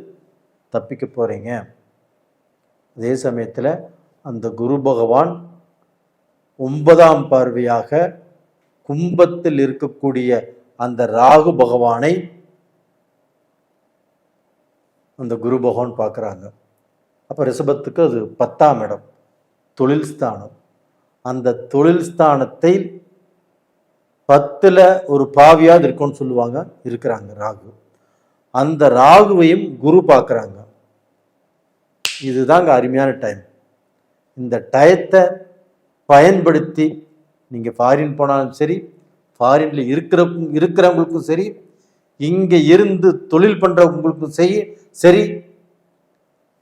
தப்பிக்க போகிறீங்க. அதே சமயத்தில் அந்த குரு பகவான் 9ஆம் பார்வையாக கும்பத்தில் இருக்கக்கூடிய அந்த ராகு பகவானை அந்த குரு பகவான் பார்க்குறாங்க. அப்போ ரிஷபத்துக்கு அது 10ஆம் இடம், தொழில் ஸ்தானம். அந்த தொழில் ஸ்தானத்தை 10ல் ஒரு பாவியாவது இருக்கும்னு சொல்லுவாங்க, இருக்கிறாங்க ராகு. அந்த ராகுவையும் குரு பார்க்குறாங்க. இதுதாங்க அருமையான டைம். இந்த டயத்தை பயன்படுத்தி நீங்கள் ஃபாரின் போனாலும் சரி, ஃபாரின்ல இருக்கிறவங்களுக்கும் சரி, இங்கே இருந்து தொழில் பண்ணுறவங்களுக்கும் சரி,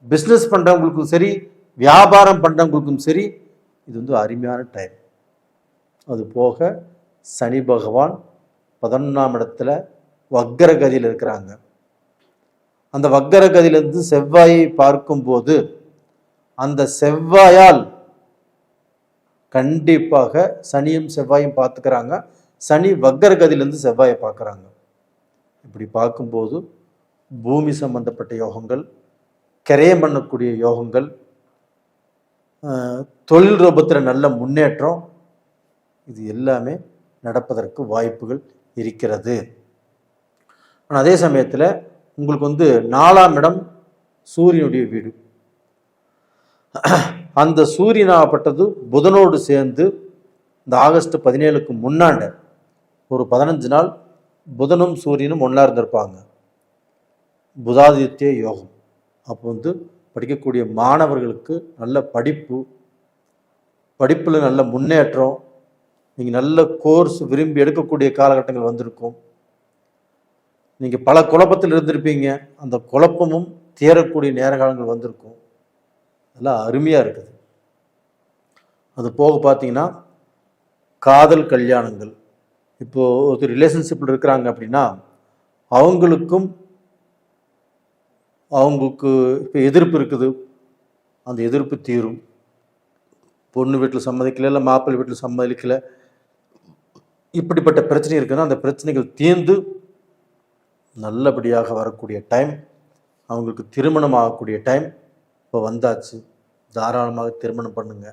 பிஸ்னஸ் பண்ணுறவங்களுக்கும் சரி, வியாபாரம் பண்ணுறவங்களுக்கும் சரி, இது அருமையான டைம். அது போக சனி பகவான் 11ஆம் இடத்துல வக்கரகதியில் இருக்கிறாங்க. அந்த வக்கரகதியிலிருந்து செவ்வாயை பார்க்கும்போது அந்த செவ்வாயால் கண்டிப்பாக சனியும் செவ்வாயும் பார்த்துக்கிறாங்க. சனி வக்கரகதியிலிருந்து செவ்வாயை பார்க்குறாங்க. இப்படி பார்க்கும்போது பூமி சம்பந்தப்பட்ட யோகங்கள், கிரயம் பண்ணக்கூடிய யோகங்கள், தொழில் ரூபத்தில் நல்ல முன்னேற்றம், இது எல்லாமே நடப்பதற்கு வாய்ப்புகள் இருக்கிறது. ஆனால் அதே சமயத்தில் உங்களுக்கு 4ஆம் இடம் சூரியனுடைய வீடு. அந்த சூரியனாகப்பட்டது புதனோடு சேர்ந்து இந்த ஆகஸ்ட் 17க்கு முன்னாண்ட ஒரு 15 நாள் புதனும் சூரியனும் ஒன்றா இருந்திருப்பாங்க. புதாதித்ய யோகம். அப்போ படிக்கக்கூடிய மாணவர்களுக்கு நல்ல படிப்பில் நல்ல முன்னேற்றம், நீங்கள் நல்ல கோர்ஸ் விரும்பி எடுக்கக்கூடிய காலகட்டங்கள் வந்திருக்கும். நீங்கள் பல குழப்பத்தில் இருந்திருப்பீங்க, அந்த குழப்பமும் தீரக்கூடிய நேர காலங்கள் வந்திருக்கும். அதெல்லாம் அருமையாக இருக்குது. அது போக பார்த்தீங்கன்னா காதல் கல்யாணங்கள். இப்போது ஒரு ரிலேஷன்ஷிப்பில் இருக்கிறாங்க அப்படின்னா அவங்களுக்கும் அவங்களுக்கு இப்போ எதிர்ப்பு இருக்குது, அந்த எதிர்ப்பு தீரும். பொண்ணு வீட்டில் சம்மதிக்கல, இல்லை மாப்பிள்ளை வீட்டில் சம்மதிக்கல, இப்படிப்பட்ட பிரச்சனை இருக்குன்னா அந்த பிரச்சனைகள் தீர்ந்து நல்லபடியாக வரக்கூடிய டைம், அவங்களுக்கு திருமணம் ஆகக்கூடிய டைம் இப்போ வந்தாச்சு. தாராளமாக திருமணம் பண்ணுங்க,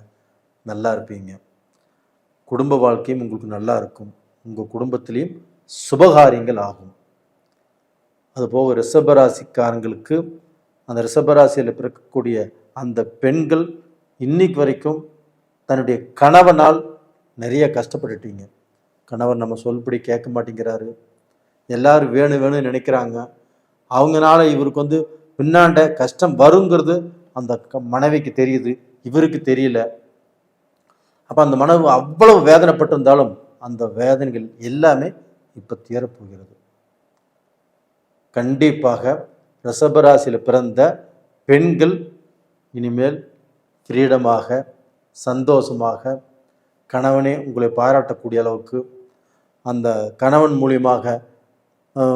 நல்லா இருப்பீங்க. குடும்ப வாழ்க்கையும் உங்களுக்கு நல்லா இருக்கும். உங்கள் குடும்பத்திலையும் சுபகாரியங்கள் ஆகும். அதுபோக ரிஷபராசிக்காரங்களுக்கு, அந்த ரிஷபராசியில் பிறக்கக்கூடிய அந்த பெண்கள் இன்னைக்கு வரைக்கும் தன்னுடைய கணவனால் நிறைய கஷ்டப்பட்டுட்டீங்க. கணவர் நம்ம சொல்படி கேட்க மாட்டேங்கிறாரு, எல்லாரும் வேணும் வேணும்னு நினைக்கிறாங்க. அவங்கனால இவருக்கு பின்னாண்ட கஷ்டம் வருங்கிறது அந்த மனைவிக்கு தெரியுது, இவருக்கு தெரியல. அப்போ அந்த மனைவி அவ்வளவு வேதனைப்பட்டிருந்தாலும் அந்த வேதனைகள் எல்லாமே இப்போ தீரப்போகிறது. கண்டிப்பாக ரிஷபராசியில் பிறந்த பெண்கள் இனிமேல் கிரீடமாக சந்தோஷமாக கணவனே உங்களை பாராட்டக்கூடிய அளவுக்கு, அந்த கணவன் மூலியமாக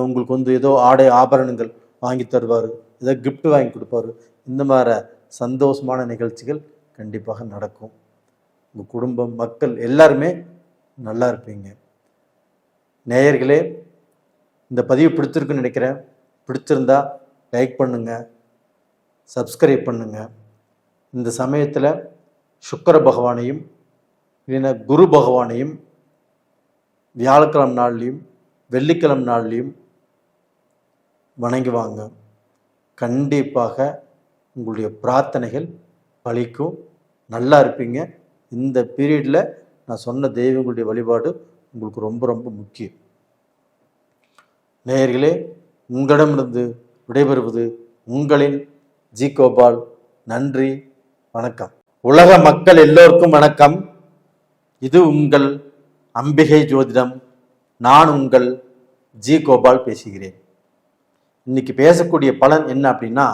உங்களுக்கு ஏதோ ஆடை ஆபரணங்கள் வாங்கி தருவார், ஏதோ கிஃப்ட் வாங்கி கொடுப்பாரு. இந்த மாதிரி சந்தோஷமான நிகழ்ச்சிகள் கண்டிப்பாக நடக்கும். உங்கள் குடும்பம் மக்கள் எல்லாருமே நல்லா இருப்பீங்க. நேயர்களே, இந்த பதிவு பிடிச்சிருக்குன்னு நினைக்கிறேன். பிடிச்சிருந்தா லைக் பண்ணுங்க, சப்ஸ்கிரைப் பண்ணுங்க. இந்த சமயத்தில் சுக்கிர பகவானையும் இல்லைன்னா குரு பகவானையும் வியாழக்கிழமை நாள்லையும் வெள்ளிக்கிழமை நாள்லையும் வணங்கி வாங்க. கண்டிப்பாக உங்களுடைய பிரார்த்தனைகள் பலிக்கும், நல்லா இருப்பீங்க. இந்த பீரியடில் நான் சொன்ன தெய்வங்களுடைய வழிபாடு உங்களுக்கு ரொம்ப ரொம்ப முக்கியம். நேயர்களே, உங்களிடமிருந்து விடைபெறுவது உங்களின் ஜி கோபால். நன்றி, வணக்கம். உலக மக்கள் எல்லோருக்கும் வணக்கம். இது உங்கள் அம்பிகை ஜோதிடம். நான் உங்கள் ஜி கோபால் பேசுகிறேன். இன்னைக்கு பேசக்கூடிய பலன் என்ன அப்படின்னா,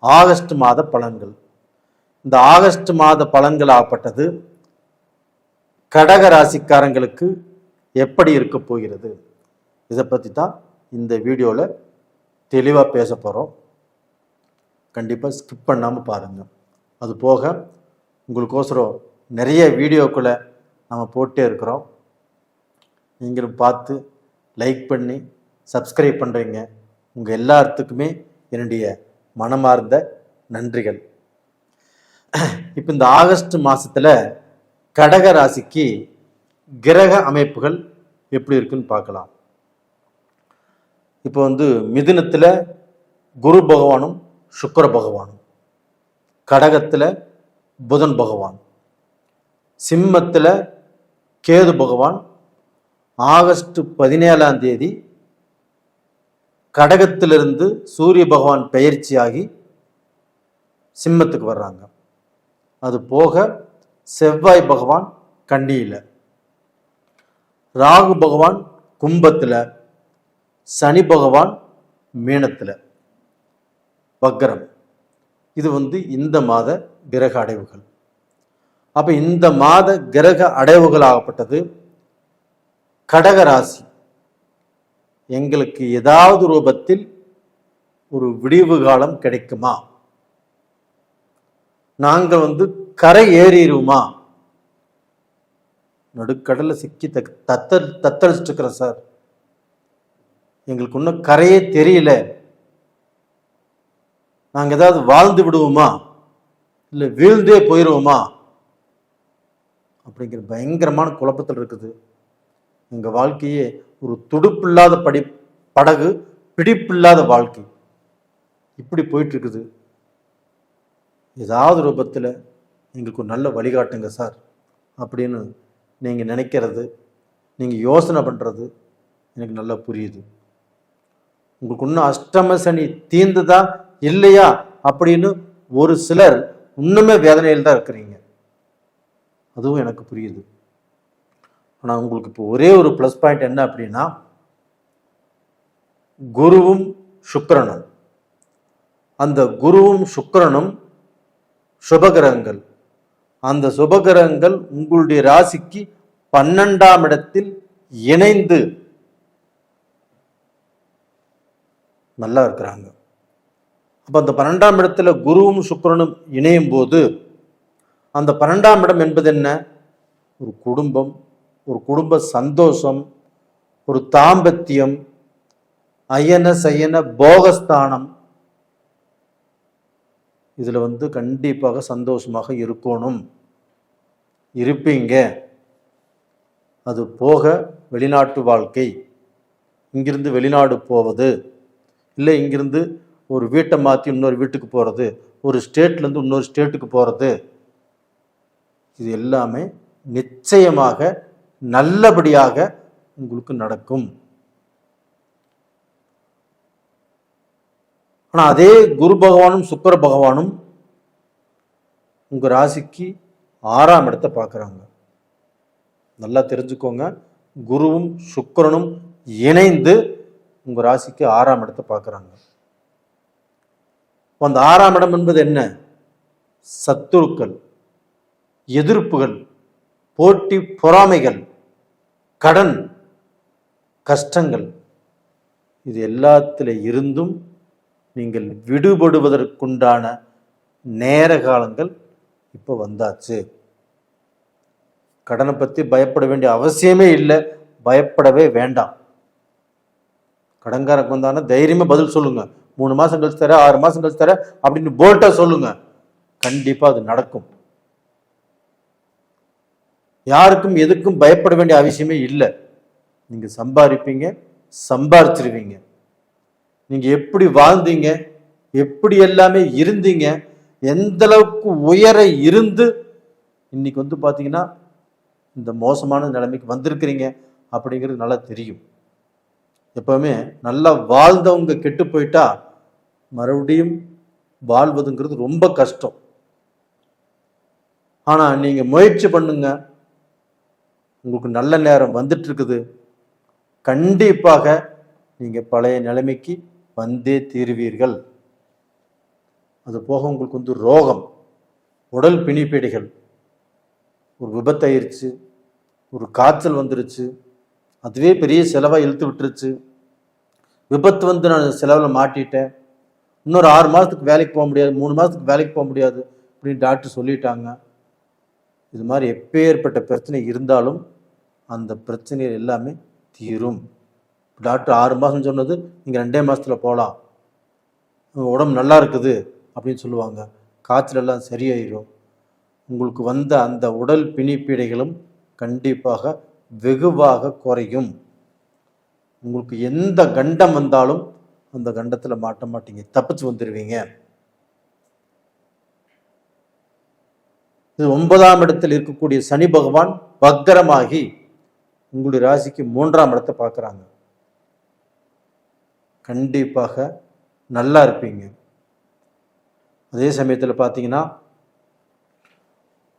ஆகஸ்ட் மாத பலன்கள். இந்த ஆகஸ்ட் மாத பலன்கள் ஆகப்பட்டது கடக ராசிக்காரங்களுக்கு எப்படி இருக்க போகிறது, இதை பற்றி தான் இந்த வீடியோவில் தெளிவாக பேச போகிறோம். கண்டிப்பாக ஸ்கிப் பண்ணாமல் பாருங்கள். அது போக உங்களுக்கோசரம் நிறைய வீடியோக்களை நம்ம போட்டே இருக்கிறோம். நீங்களும் பார்த்து லைக் பண்ணி சப்ஸ்கிரைப் பண்ணுறீங்க. உங்கள் எல்லாத்துக்குமே என்னுடைய மனமார்ந்த நன்றிகள். இப்போ இந்த ஆகஸ்ட் மாதத்தில் கடக ராசிக்கு கிரக அமைப்புகள் எப்படி இருக்குன்னு பார்க்கலாம். இப்போ மிதுனத்தில் குரு பகவானும் சுக்கிர பகவானும், கடகத்தில் புதன் பகவான், சிம்மத்தில் கேது பகவான் ஆகஸ்ட் 17ஆம் தேதி கடகத்திலிருந்து சூரிய பகவான் பெயர்ச்சியாகி சிம்மத்துக்கு வர்றாங்க. அது போக செவ்வாய் பகவான் கன்னியில், ராகு பகவான் கும்பத்தில், சனி பகவான் மீனத்தில் வக்கரம். இது இந்த மாத கிரக அடைவுகள். அப்ப இந்த மாத கிரக அடைவுகள் ஆகப்பட்டது கடக ராசி எங்களுக்கு ஏதாவது ரூபத்தில் ஒரு விடிவு காலம் கிடைக்குமா, நாங்கள் கரை ஏறிடுவோமா, நடுக்கடல சிக்கி தத்தளிச்சுட்டு இருக்கிறோம் சார், எங்களுக்கு இன்னும் கரையே தெரியல, நாங்க ஏதாவது வாழ்ந்து விடுவோமா இல்லை வீழ்ந்தே போயிடுவோமா அப்படிங்கிற பயங்கரமான குழப்பத்தில் இருக்குது. எங்க வாழ்க்கையே ஒரு துடுப்பில்லாத படகு, பிடிப்பில்லாத வாழ்க்கை, இப்படி போயிட்டு இருக்குது. ஏதாவது ரூபத்தில் எங்களுக்கு ஒரு நல்ல வழிகாட்டுங்க சார் அப்படின்னு நீங்கள் நினைக்கிறது, நீங்கள் யோசனை பண்ணுறது எனக்கு நல்லா புரியுது. உங்களுக்கு இன்னும் அஷ்டம சனி தீர்ந்துதா இல்லையா அப்படின்னு ஒரு சிலர் இன்னுமே வேதனையில் தான் இருக்கிறீங்க, அதுவும் எனக்கு புரியுது. ஆனால் உங்களுக்கு இப்போ ஒரே ஒரு ப்ளஸ் பாயிண்ட் என்ன அப்படின்னா, குருவும் சுக்கிரனும், அந்த குருவும் சுக்கிரனும் சுபகிரகங்கள். அந்த சுபகிரகங்கள் உங்களுடைய ராசிக்கு 12ஆம் இடத்தில் இணைந்து நல்லா இருக்கிறாங்க. அப்போ அந்த 12ஆம் இடத்துல குருவும் சுக்கிரனும் இணையும் போது அந்த 12ஆம் இடம் என்பது என்ன? ஒரு குடும்பம், ஒரு குடும்ப சந்தோஷம், ஒரு தாம்பத்தியம், அயன சயன போகஸ்தானம். இதுல கண்டிப்பாக சந்தோஷமாக இருக்கணும், இருப்பீங்க. அது போக வெளிநாட்டு வாழ்க்கை, இங்கிருந்து வெளிநாடு போவது, இல்லை இங்கிருந்து ஒரு வீட்டை மாற்றி இன்னொரு வீட்டுக்கு போகிறது, ஒரு ஸ்டேட்லேருந்து இன்னொரு ஸ்டேட்டுக்கு போகிறது, இது எல்லாமே நிச்சயமாக நல்லபடியாக உங்களுக்கு நடக்கும். ஆனால் அதே குரு பகவானும் சுக்கிர பகவானும் உங்கள் ராசிக்கு 6ஆம் இடத்தை பார்க்குறாங்க. நல்லா தெரிஞ்சுக்கோங்க, குருவும் சுக்கிரனும் இணைந்து உங்கள் ராசிக்கு 6ஆம் இடத்தை பார்க்குறாங்க. அந்த 6ஆம் இடம் என்பது என்ன? சத்துருக்கள், எதிர்ப்புகள், போட்டி பொறாமைகள், கடன், கஷ்டங்கள், இது எல்லாத்துல இருந்தும் நீங்கள் விடுபடுவதற்குண்டான நேர காலங்கள் இப்போ வந்தாச்சு. கடனை பற்றி பயப்பட வேண்டிய அவசியமே இல்லை, பயப்படவே வேண்டாம். கடன்காரக்கு வந்தானா தைரியமாக பதில் சொல்லுங்க. 3 மாதம் கழிச்சு தர, 6 மாதம் கழிச்சு தர அப்படின்னு போல்ட்டா சொல்லுங்க, கண்டிப்பாக அது நடக்கும். யாருக்கும் எதுக்கும் பயப்பட வேண்டிய அவசியமே இல்லை. நீங்கள் சம்பாதிப்பீங்க, சம்பாதிச்சிருவீங்க. நீங்கள் எப்படி வாழ்ந்தீங்க, எப்படி எல்லாமே இருந்தீங்க, எந்த அளவுக்கு உயர இருந்து இன்னைக்கு பார்த்தீங்கன்னா இந்த மோசமான நிலைமைக்கு வந்திருக்கிறீங்க அப்படிங்கிறது நல்லா தெரியும். எப்பவுமே நல்லா வாழ்ந்தவங்க கெட்டு போயிட்டா மறுபடியும் வாழ்வதுங்கிறது ரொம்ப கஷ்டம். ஆனால் நீங்கள் முயற்சி பண்ணுங்க, உங்களுக்கு நல்ல நேரம் வந்துட்டு இருக்குது. கண்டிப்பாக நீங்கள் பழைய நிலைமைக்கு வந்தே தீருவீர்கள். அது போக உங்களுக்கு ரோகம், உடல் பிணிப்பீடுகள், ஒரு விபத்தாயிருச்சு, ஒரு காய்ச்சல் வந்துருச்சு, அதுவே பெரிய செலவாக இழுத்து விட்டுருச்சு. விபத்து நான் செலவில் மாட்டிட்டேன், இன்னொரு 6 மாதத்துக்கு வேலைக்கு போக முடியாது, 3 மாதத்துக்கு வேலைக்கு போக முடியாது அப்படின்னு டாக்டர் சொல்லிட்டாங்க. இது மாதிரி எப்பேற்பட்ட பிரச்சனை இருந்தாலும் அந்த பிரச்சனைகள் எல்லாமே தீரும். டாக்டர் 6 மாதம் சொன்னது நீங்கள் 2 மாதத்தில் போகலாம், உடம்பு நல்லா இருக்குது அப்படின்னு சொல்லுவாங்க. காய்ச்சல் எல்லாம் சரியாயிடும். உங்களுக்கு வந்த அந்த உடல் பிணிப்பீடைகளும் கண்டிப்பாக வெகுவாக குறையும். உங்களுக்கு எந்த கண்டம் வந்தாலும் அந்த கண்டத்தில் மாட்ட மாட்டீங்க, தப்பிச்சு வந்துடுவீங்க. இது 9ஆம் இடத்தில் இருக்கக்கூடிய சனி பகவான் வக்கரமாகி உங்களுடைய ராசிக்கு 3ஆம் இடத்தை பார்க்குறாங்க. கண்டிப்பாக நல்லா இருப்பீங்க. அதே சமயத்தில் பார்த்தீங்கன்னா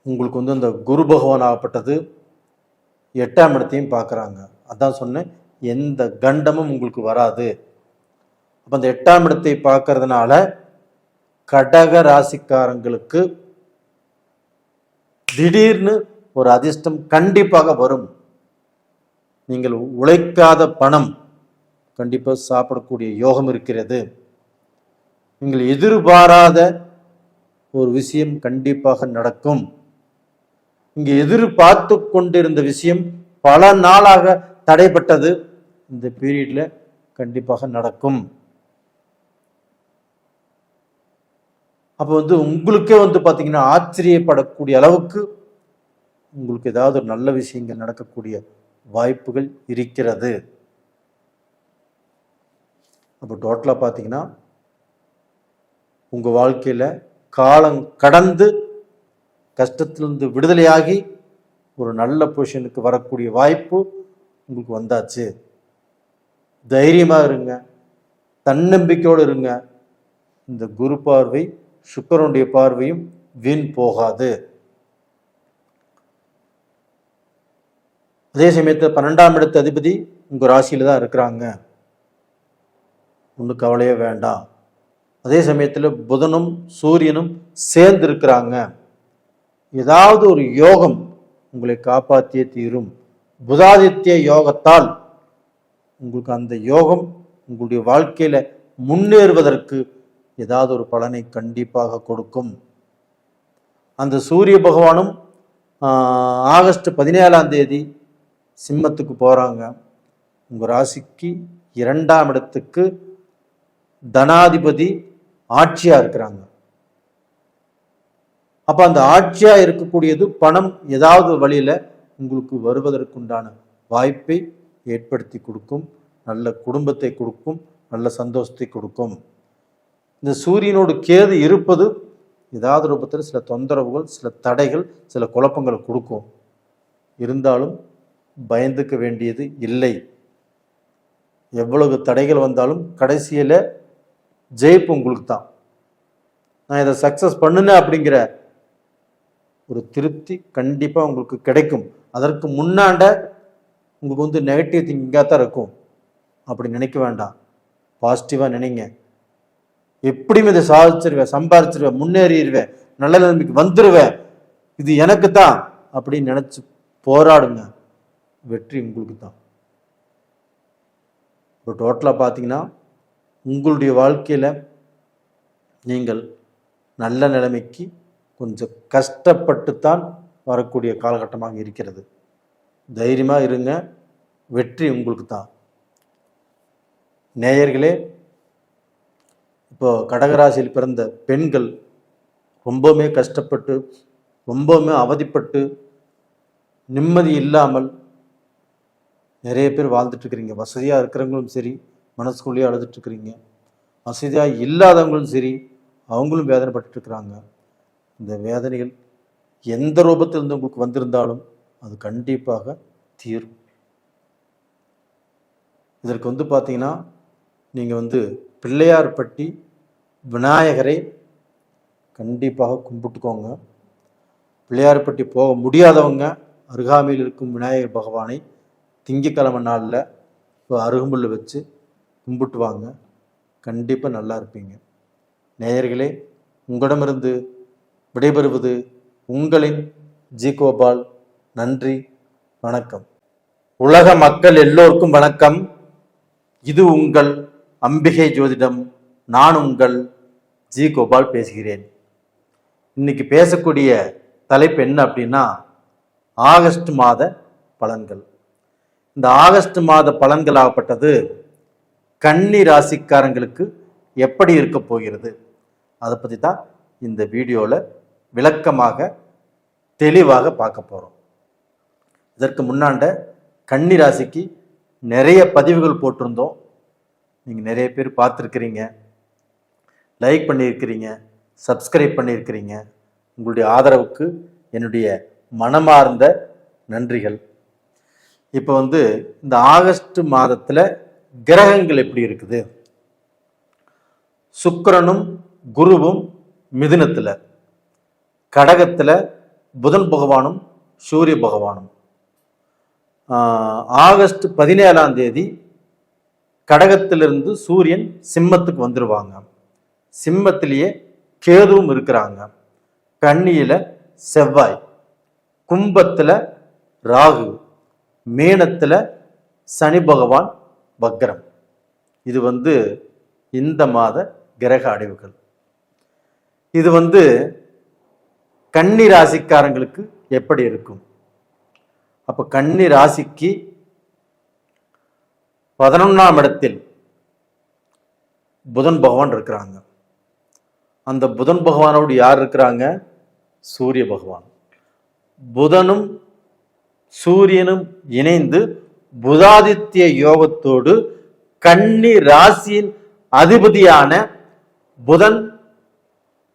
உங்களுக்கு அந்த குரு பகவான் ஆகப்பட்டது 8ஆம் இடத்தையும் பார்க்குறாங்க. அதான் சொன்னேன், எந்த கண்டமும் உங்களுக்கு வராது. அப்போ அந்த 8ஆம் இடத்தை பார்க்கறதுனால கடக ராசிக்காரங்களுக்கு திடீர்னு ஒரு அதிர்ஷ்டம் கண்டிப்பாக வரும். நீங்கள் உழைக்காத பணம் கண்டிப்பாக சாப்பிடக்கூடிய யோகம் இருக்கிறது. நீங்கள் எதிர்பாராத ஒரு விஷயம் கண்டிப்பாக நடக்கும். இங்கே எதிர்பார்த்து கொண்டிருந்த விஷயம் பல நாளாக தடைப்பட்டது, இந்த பீரியட்ல கண்டிப்பாக நடக்கும். அப்போ உங்களுக்கே பார்த்தீங்கன்னா ஆச்சரியப்படக்கூடிய அளவுக்கு உங்களுக்கு ஏதாவது ஒரு நல்ல விஷயங்கள் நடக்கக்கூடிய வாய்ப்புகள் இருக்கிறது. அப்போ டோட்டலாக பார்த்தீங்கன்னா உங்கள் வாழ்க்கையில் காலம் கடந்து கஷ்டத்திலிருந்து விடுதலையாகி ஒரு நல்ல பொசிஷனுக்கு வரக்கூடிய வாய்ப்பு உங்களுக்கு வந்தாச்சு. தைரியமாக இருங்க, தன்னம்பிக்கையோடு இருங்க. இந்த குரு பார்வை சுக்கிரனுடைய பார்வையும் வீண் போகாது. அதே சமயத்தில் 12ஆம் இடத்து அதிபதி உங்கள் ராசியில் தான் இருக்கிறாங்க, ஒன்றும் கவலையே வேண்டாம். அதே சமயத்தில் புதனும் சூரியனும் சேர்ந்து இருக்கிறாங்க. ஏதாவது ஒரு யோகம் உங்களை காப்பாற்றியே தீரும். புதாதித்ய யோகத்தால் உங்களுக்கு அந்த யோகம் உங்களுடைய வாழ்க்கையில முன்னேறுவதற்கு ஏதாவது ஒரு பலனை கண்டிப்பாக கொடுக்கும். அந்த சூரிய பகவானும் ஆகஸ்ட் 17ஆம் தேதி சிம்மத்துக்கு போகிறாங்க. உங்கள் ராசிக்கு 2ஆம் இடத்துக்கு தனாதிபதி ஆட்சியாக இருக்கிறாங்க. அப்போ அந்த ஆட்சியாக இருக்கக்கூடியது பணம் ஏதாவது வழியில் உங்களுக்கு வருவதற்குண்டான வாய்ப்பை ஏற்படுத்தி கொடுக்கும், நல்ல குடும்பத்தை கொடுக்கும், நல்ல சந்தோஷத்தை கொடுக்கும். இந்த சூரியனோடு கேது இருப்பது ஏதாவது ரூபத்தில் சில தொந்தரவுகள், சில தடைகள், சில குழப்பங்களை கொடுக்கும். இருந்தாலும் பயந்துக்க வேண்டியது இல்லை. எவ்வளவு தடைகள் வந்தாலும் கடைசியில் ஜெயிப்பு உங்களுக்கு தான். நான் இதை சக்ஸஸ் பண்ணுனேன் அப்படிங்கிற ஒரு திருப்தி கண்டிப்பாக உங்களுக்கு கிடைக்கும். அதற்கு முன்னாண்ட உங்களுக்கு நெகட்டிவ் திங்கிங்காக தான் இருக்கும். அப்படி நினைக்க வேண்டாம், பாசிட்டிவாக நினைங்க. எப்படியும் இதை சாதிச்சிருவேன், சம்பாதிச்சிருவேன், முன்னேறிடுவேன், நல்ல நிலைமைக்கு வந்துடுவேன், இது எனக்கு தான் அப்படின்னு நினச்சி போராடுங்க. வெற்றி உங்களுக்கு தான். இப்போ டோட்டலாக பார்த்தீங்கன்னா உங்களுடைய வாழ்க்கையில் நீங்கள் நல்ல நிலைமைக்கு கொஞ்சம் கஷ்டப்பட்டுத்தான் வரக்கூடிய காலகட்டமாக இருக்கிறது. தைரியமாக இருங்க, வெற்றி உங்களுக்கு தான். நேயர்களே, இப்போ கடகராசியில் பிறந்த பெண்கள் ரொம்பவுமே கஷ்டப்பட்டு, ரொம்பவுமே அவதிப்பட்டு, நிம்மதி இல்லாமல் நிறைய பேர் வாழ்ந்துட்டுருக்கிறீங்க. வசதியாக இருக்கிறவங்களும் சரி, மனசுக்குள்ளேயே அழுதுட்டுருக்கிறீங்க. வசதியாக இல்லாதவங்களும் சரி, அவங்களும் வேதனைப்பட்டுருக்குறாங்க. இந்த வேதனைகள் எந்த ரூபத்திலிருந்து உங்களுக்கு வந்திருந்தாலும் அது கண்டிப்பாக தீரும். இதற்கு பார்த்தீங்கன்னா நீங்கள் பிள்ளையார்பட்டி விநாயகரை கண்டிப்பாக கும்பிட்டுக்கோங்க. பிள்ளையார்பட்டி போக முடியாதவங்க அருகாமையில் இருக்கும் விநாயகர் பகவானை திங்கக்கிழமை நாளில் அருகம்புல் வச்சு கும்பிட்டு வாங்க. கண்டிப்பாக நல்லா இருப்பீங்க. நேயர்களே, உங்களிடமிருந்து விடைபெறுவது உங்களின் ஜி கோபால். நன்றி, வணக்கம். உலக மக்கள் எல்லோருக்கும் வணக்கம். இது உங்கள் அம்பிகை ஜோதிடம். நான் உங்கள் ஜி கோபால் பேசுகிறேன். இன்னைக்கு பேசக்கூடிய தலைப்பு என்ன அப்படின்னா, ஆகஸ்ட் மாத பலன்கள். இந்த ஆகஸ்ட் மாத பலன்களாகப்பட்டது கன்னி ராசிக்காரங்களுக்கு எப்படி இருக்க போகிறது, அதை பற்றி தான் இந்த வீடியோவில் விளக்கமாக தெளிவாக பார்க்க போகிறோம். இதற்கு முன்னாண்ட கன்னி ராசிக்கு நிறைய பதிவுகள் போட்டிருந்தோம். நீங்கள் நிறைய பேர் பார்த்துருக்கிறீங்க, லைக் பண்ணியிருக்கிறீங்க, சப்ஸ்கிரைப் பண்ணியிருக்கிறீங்க. உங்களுடைய ஆதரவுக்கு என்னுடைய மனமார்ந்த நன்றிகள். இப்போ இந்த ஆகஸ்ட் மாதத்தில் கிரகங்கள் எப்படி இருக்குது? சுக்கிரனும் குருவும் மிதுனத்தில், கடகத்தில் புதன் பகவானும் சூரிய பகவானும். ஆகஸ்ட் 17ஆம் தேதி கடகத்திலிருந்து சூரியன் சிம்மத்துக்கு வந்துடுவாங்க. சிம்மத்திலேயே கேதுவும் இருக்கிறாங்க. கன்னியில செவ்வாய், கும்பத்தில் ராகு, மீனத்தில் சனி பகவான் வக்ரம். இது இந்த மாத கிரக அடைவுகள். இது கன்னி ராசிக்காரங்களுக்கு எப்படி இருக்கும்? அப்ப கன்னி ராசிக்கு 11ஆம் இடத்தில் புதன் பகவான் இருக்கிறாங்க. அந்த புதன் பகவானோடு யார் இருக்கிறாங்க? சூரிய பகவான். புதனும் சூரியனும் இணைந்து புதாதித்ய யோகத்தோடு கன்னி ராசியின் அதிபதியான புதன்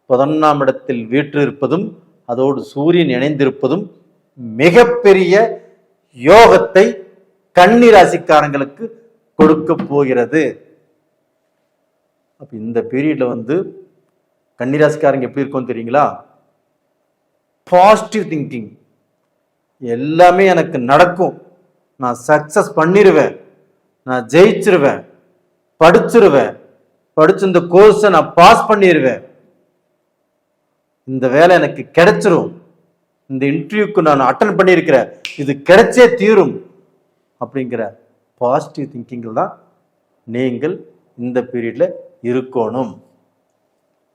11ஆம் இடத்தில் வீற்றிருப்பதும் அதோடு சூரியன் இணைந்திருப்பதும் மிகப்பெரிய யோகத்தை கன்னி ராசிக்காரங்களுக்கு கொடுக்க போகிறது. அப்ப இந்த பீரியட்ல கன்னி ராசிக்காரங்க எப்படி இருக்கும் தெரியுங்களா? Positive thinking. எல்லாமே எனக்கு நடக்கும், நான் சக்சஸ் பண்ணிடுவேன், நான் ஜெயிச்சிருவேன், படிச்சிருவேன், படிச்சு இந்த கோர்ஸை நான் பாஸ் பண்ணிடுவேன், இந்த வேலை எனக்கு கிடைச்சிரும், இந்த இன்டர்வியூக்கு நான் அட்டன் பண்ணியிருக்கிறேன், இது கிடைச்சே தீரும் அப்படிங்கிற பாசிட்டிவ் திங்கிங்கில் தான் நீங்கள் இந்த பீரியட்ல இருக்கணும்.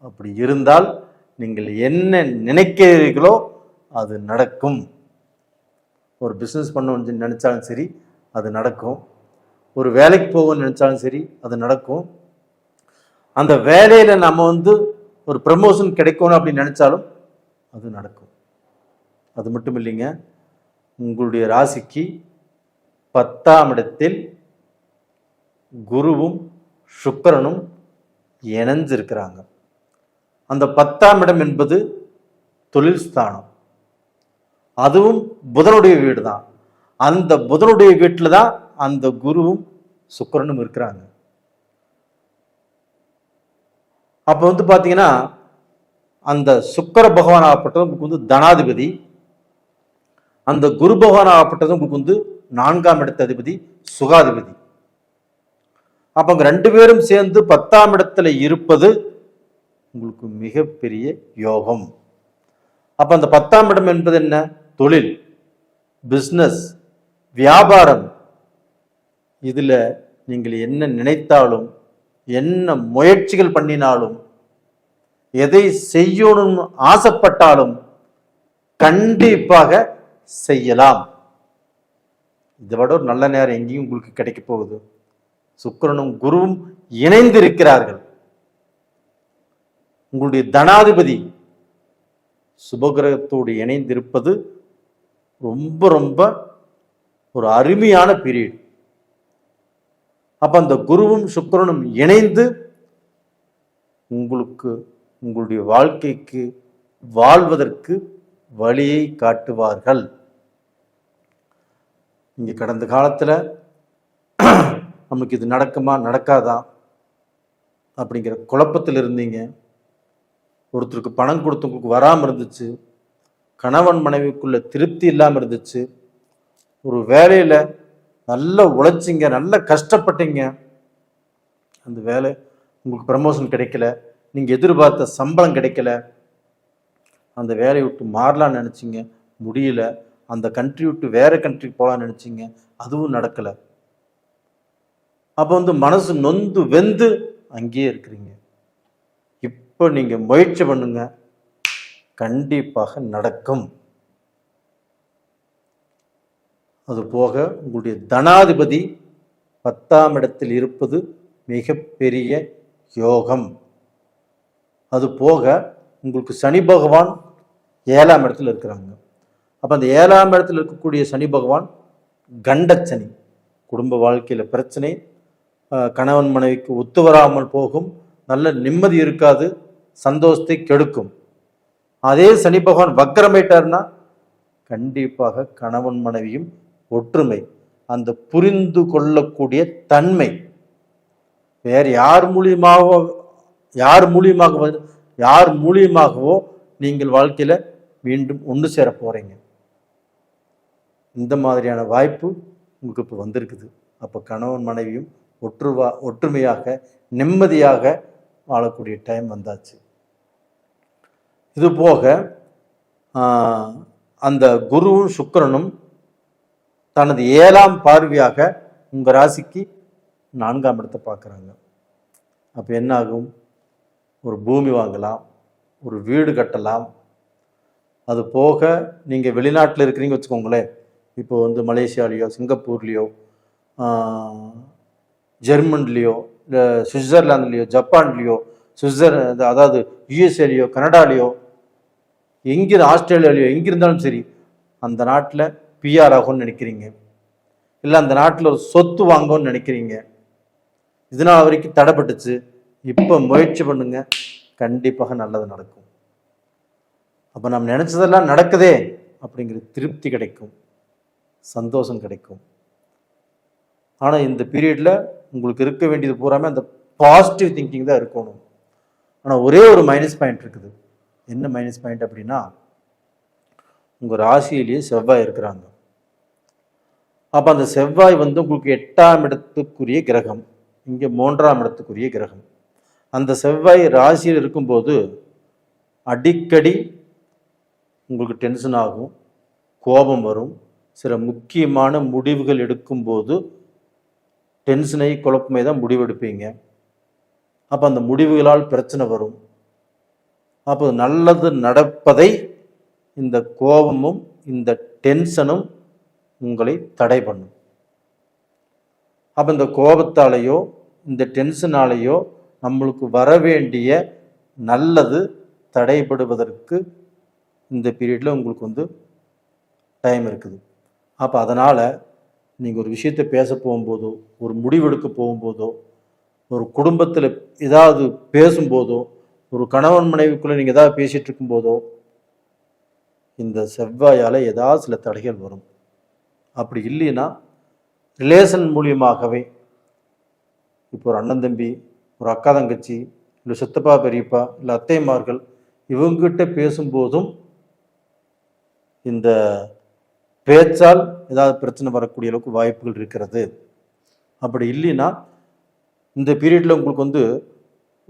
அப்படி இருந்தால் நீங்கள் என்ன நினைக்கிறீர்களோ அது நடக்கும். ஒரு பிஸ்னஸ் பண்ணணும்னு நினைச்சாலும் சரி அது நடக்கும். ஒரு வேலைக்கு போகணும்னு நினைச்சாலும் சரி அது நடக்கும். அந்த வேலையில நம்ம ஒரு ப்ரமோஷன் கிடைக்கணும் அப்படின்னு நினைச்சாலும் அது நடக்கும். அது மட்டும் இல்லைங்க, உங்களுடைய ராசிக்கு 10ஆம் இடத்தில் குருவும் சுக்கிரனும் இணைஞ்சிருக்கிறாங்க. அந்த 10ஆம் இடம் என்பது தொழில் ஸ்தானம். அதுவும் புதனுடைய வீடு தான். அந்த புதனுடைய வீட்டில் தான் அந்த குருவும் சுக்கிரனும் இருக்கிறாங்க. அப்போ பார்த்தீங்கன்னா அந்த சுக்கிர பகவான் ஆகப்பட்டது உங்களுக்கு தனாதிபதி, அந்த குரு பகவான் ஆகப்பட்டது உங்களுக்கு 4ஆம் இடத்து அதிபதி சுகாதிபதி. அப்ப அங்க 2 பேரும் சேர்ந்து 10ஆம் இடத்துல இருப்பது உங்களுக்கு மிகப்பெரிய யோகம். அப்ப அந்த 10ஆம் இடம் என்பது என்ன? தொழில், பிசினஸ், வியாபாரம். இதுல நீங்கள் என்ன நினைத்தாலும், என்ன முயற்சிகள் பண்ணினாலும், எதை செய்யணும்னு ஆசைப்பட்டாலும் கண்டிப்பாக செய்யலாம். இதை விட ஒரு நல்ல நேரம் எங்கேயும் உங்களுக்கு கிடைக்க போகுது. சுக்கிரனும் குருவும் இணைந்து இருக்கிறார்கள். உங்களுடைய தனாதிபதி சுபகிரகத்தோடு இணைந்திருப்பது ரொம்ப ரொம்ப ஒரு அருமையான பீரியட். அப்ப அந்த குருவும் சுக்கிரனும் இணைந்து உங்களுக்கு உங்களுடைய வாழ்க்கைக்கு வாழ்வதற்கு வழியை காட்டுவார்கள். இங்க கடந்த காலத்துல நமக்கு இது நடக்குமா நடக்காதா அப்படிங்கிற குழப்பத்தில் இருந்தீங்க. ஒருத்தருக்கு பணம் கொடுத்தவங்களுக்கு வராமல் இருந்துச்சு. கணவன் மனைவிக்குள்ள திருப்தி இல்லாமல் இருந்துச்சு. ஒரு வேலையில நல்லா உழைச்சிங்க, நல்லா கஷ்டப்பட்டீங்க, அந்த வேலை உங்களுக்கு ப்ரமோஷன் கிடைக்கல, நீங்க எதிர்பார்த்த சம்பளம் கிடைக்கல, அந்த வேலையை விட்டு மாறலாம்னு நினைச்சிங்க, முடியல. அந்த கண்ட்ரி விட்டு வேற கண்ட்ரிக்கு போகலான்னு நினைச்சிங்க, அதுவும் நடக்கல. அப்போ மனசு நொந்து வெந்து அங்கேயே இருக்கிறீங்க. இப்போ நீங்க முயற்சி பண்ணுங்க, கண்டிப்பாக நடக்கும். அது போக உங்களுடைய தனாதிபதி 10ஆம் இடத்தில் இருப்பது மிகப்பெரிய யோகம். அது போக உங்களுக்கு சனி பகவான் 7ஆம் இடத்துல இருக்கிறாங்க. அப்ப அந்த 7ஆம் இடத்துல இருக்கக்கூடிய சனி பகவான் கண்டச்சனி. குடும்ப வாழ்க்கையில பிரச்சனை, கணவன் மனைவிக்கு ஒத்து வராமல் போகும், நல்ல நிம்மதி இருக்காது, சந்தோஷத்தை கெடுக்கும். அதே சனி பகவான் வக்கரமாயிட்டார்னா கண்டிப்பாக கணவன் மனைவியும் ஒற்றுமை, அந்த புரிந்து கொள்ளக்கூடிய தன்மை வேறு யார் மூலியமாகவோ நீங்கள் வாழ்க்கையில மீண்டும் ஒன்று சேர போறீங்க. இந்த மாதிரியான வாய்ப்பு உங்களுக்கு இப்போ வந்திருக்குது. அப்போ கணவன் மனைவியும் ஒற்றுமையாக நிம்மதியாக வாழக்கூடிய டைம் வந்தாச்சு. இது போக அந்த குருவும் சுக்கிரனும் தனது 7ஆம் பார்வையாக உங்க ராசிக்கு 4ஆம் இடத்தை பார்க்குறாங்க. அப்போ என்ன ஆகும்? ஒரு பூமி வாங்கலாம், ஒரு வீடு கட்டலாம். அது போக நீங்கள் வெளிநாட்டில் இருக்கிறீங்க வச்சுக்கோங்களேன். இப்போ மலேசியாலேயோ, சிங்கப்பூர்லேயோ, ஜெர்மன்லேயோ, இல்லை சுவிட்சர்லாந்துலேயோ, ஜப்பான்லேயோ, அதாவது யுஎஸ்ஏலேயோ, கனடாலேயோ, ஆஸ்திரேலியாலேயோ, எங்கிருந்தாலும் சரி, அந்த நாட்டில் பிஆர் ஆகும்னு நினைக்கிறீங்க, இல்லை அந்த நாட்டில் ஒரு சொத்து வாங்கணும்னு நினைக்கிறீங்க. இதனால் வரைக்கும் தடைப்பட்டுச்சு. இப்போ முயற்சி பண்ணுங்க, கண்டிப்பாக நல்லது நடக்கும். அப்போ நம்ம நினைச்சதெல்லாம் நடக்குதே அப்படிங்கிற திருப்தி கிடைக்கும், சந்தோஷம் கிடைக்கும். ஆனால் இந்த பீரியட்ல உங்களுக்கு இருக்க வேண்டியது பூராமே அந்த பாசிட்டிவ் திங்கிங் தான் இருக்கணும். ஆனால் ஒரே ஒரு மைனஸ் பாயிண்ட் இருக்குது. என்ன மைனஸ் பாயிண்ட் அப்படின்னா, உங்கள் ராசியிலேயே செவ்வாய் இருக்கிறாங்க. அப்போ அந்த செவ்வாய் உங்களுக்கு 8ஆம் இடத்துக்குரிய கிரகம், இங்கே 3ஆம் இடத்துக்குரிய கிரகம். அந்த செவ்வாய் ராசியில் இருக்கும்போது அடிக்கடி உங்களுக்கு டென்ஷன் ஆகும், கோபம் வரும். சில முக்கியமான முடிவுகள் எடுக்கும்போது டென்ஷனை குழப்பமே தான் முடிவெடுப்பீங்க. அப்போ அந்த முடிவுகளால் பிரச்சனை வரும். அப்போ நல்லது நடப்பதை இந்த கோபமும் இந்த டென்ஷனும் உங்களை தடை பண்ணும். அப்போ இந்த கோபத்தாலேயோ இந்த டென்ஷனாலேயோ நம்மளுக்கு வர வேண்டிய நல்லது தடைபடுவதற்கு இந்த பீரியடில் உங்களுக்கு டைம் இருக்குது. அப்போ அதனால் நீங்கள் ஒரு விஷயத்தை பேச போகும்போதோ, ஒரு முடிவெடுக்க போகும்போதோ, ஒரு குடும்பத்தில் ஏதாவது பேசும்போதோ, ஒரு கணவன் மனைவிக்குள்ளே நீங்கள் ஏதாவது பேசிகிட்டு இருக்கும்போதோ இந்த செவ்வாயால் ஏதாவது சில தடைகள் வரும். அப்படி இல்லைன்னா ரிலேஷன் மூலியமாகவே, இப்போ ஒரு அண்ணன் தம்பி, ஒரு அக்கா தங்கச்சி, இல்லை சித்தப்பா பெரியப்பா, இல்லை அத்தைமார்கள், இவங்ககிட்ட பேசும்போதும் இந்த பேச்சால் ஏதாவது பிரச்சனை வரக்கூடிய அளவுக்கு வாய்ப்புகள் இருக்கிறது. அப்படி இல்லைன்னா இந்த பீரியடில் உங்களுக்கு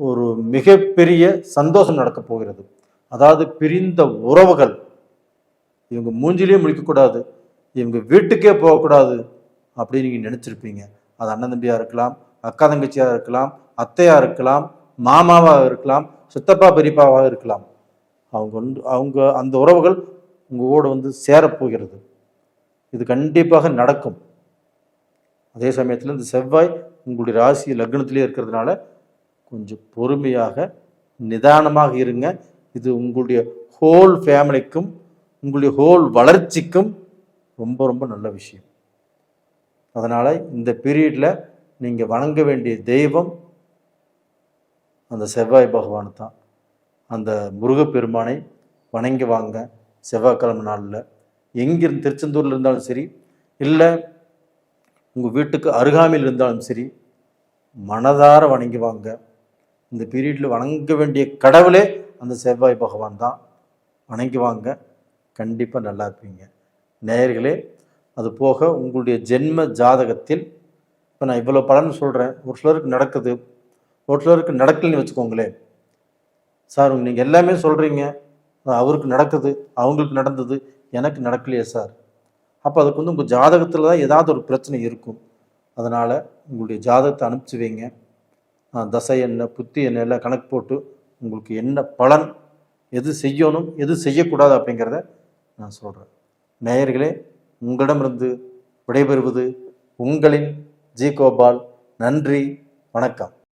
ஒரு மிகப்பெரிய சந்தோஷம் நடக்க போகிறது. அதாவது பிரிந்த உறவுகள் இவங்க மூஞ்சிலேயே முழிக்கக்கூடாது, இவங்க வீட்டுக்கே போகக்கூடாது அப்படின்னு நீங்கள் நினச்சிருப்பீங்க. அது அண்ணன் தம்பியாக இருக்கலாம், அக்கா தங்கச்சியாக இருக்கலாம், அத்தையாக இருக்கலாம், மாமாவாக இருக்கலாம், சித்தப்பா பெரியப்பாவாக இருக்கலாம். அவங்க அந்த உறவுகள் உங்களோட சேரப்போகிறது. இது கண்டிப்பாக நடக்கும். அதே சமயத்தில் இந்த செவ்வாய் உங்களுடைய ராசி லக்னத்திலே இருக்கிறதுனால கொஞ்சம் பொறுமையாக நிதானமாக இருங்க. இது உங்களுடைய ஹோல் ஃபேமிலிக்கும் உங்களுடைய ஹோல் வளர்ச்சிக்கும் ரொம்ப ரொம்ப நல்ல விஷயம். அதனால் இந்த பீரியடில் நீங்கள் வணங்க வேண்டிய தெய்வம் அந்த செவ்வாய் பகவான் தான். அந்த முருகப்பெருமானை வணங்கி வாங்க. செவ்வாய்க்கிழமை நாளில் எங்கிருந்து திருச்செந்தூரில் இருந்தாலும் சரி, இல்லை உங்கள் வீட்டுக்கு அருகாமையில் இருந்தாலும் சரி, மனதார வணங்கி வாங்க. இந்த பீரியடில் வணங்க வேண்டிய கடவுளே அந்த செவ்வாய் பகவான் தான். வணங்கி வாங்க, கண்டிப்பாக நல்லா இருப்பீங்க. நேயர்களே, அது போக உங்களுடைய ஜென்ம ஜாதகத்தில் இப்போ நான் இவ்வளோ பலன் சொல்கிறேன், ஒரு சிலருக்கு நடக்குது, ஒரு சிலருக்கு நடக்கலன்னு வச்சுக்கோங்களேன். சார் நீங்கள் எல்லாமே சொல்கிறீங்க, அவருக்கு நடக்குது, அவங்களுக்கு நடந்தது, எனக்கு நடக்கலையே சார். அப்போ அதுக்கு உங்கள் ஜாதகத்தில் தான் ஏதாவது ஒரு பிரச்சனை இருக்கும். அதனால் உங்களுடைய ஜாதகத்தை அனுப்பிச்சி வைங்க. தசை என்ன, புத்தி என்ன எல்லாம் கணக்கு போட்டு உங்களுக்கு என்ன பலன், எது செய்யணும், எது செய்யக்கூடாது அப்படிங்கிறத நான் சொல்கிறேன். நேயர்களே, உங்களிடமிருந்து விடைபெறுவது உங்களின் ஜி கோபால். நன்றி, வணக்கம்.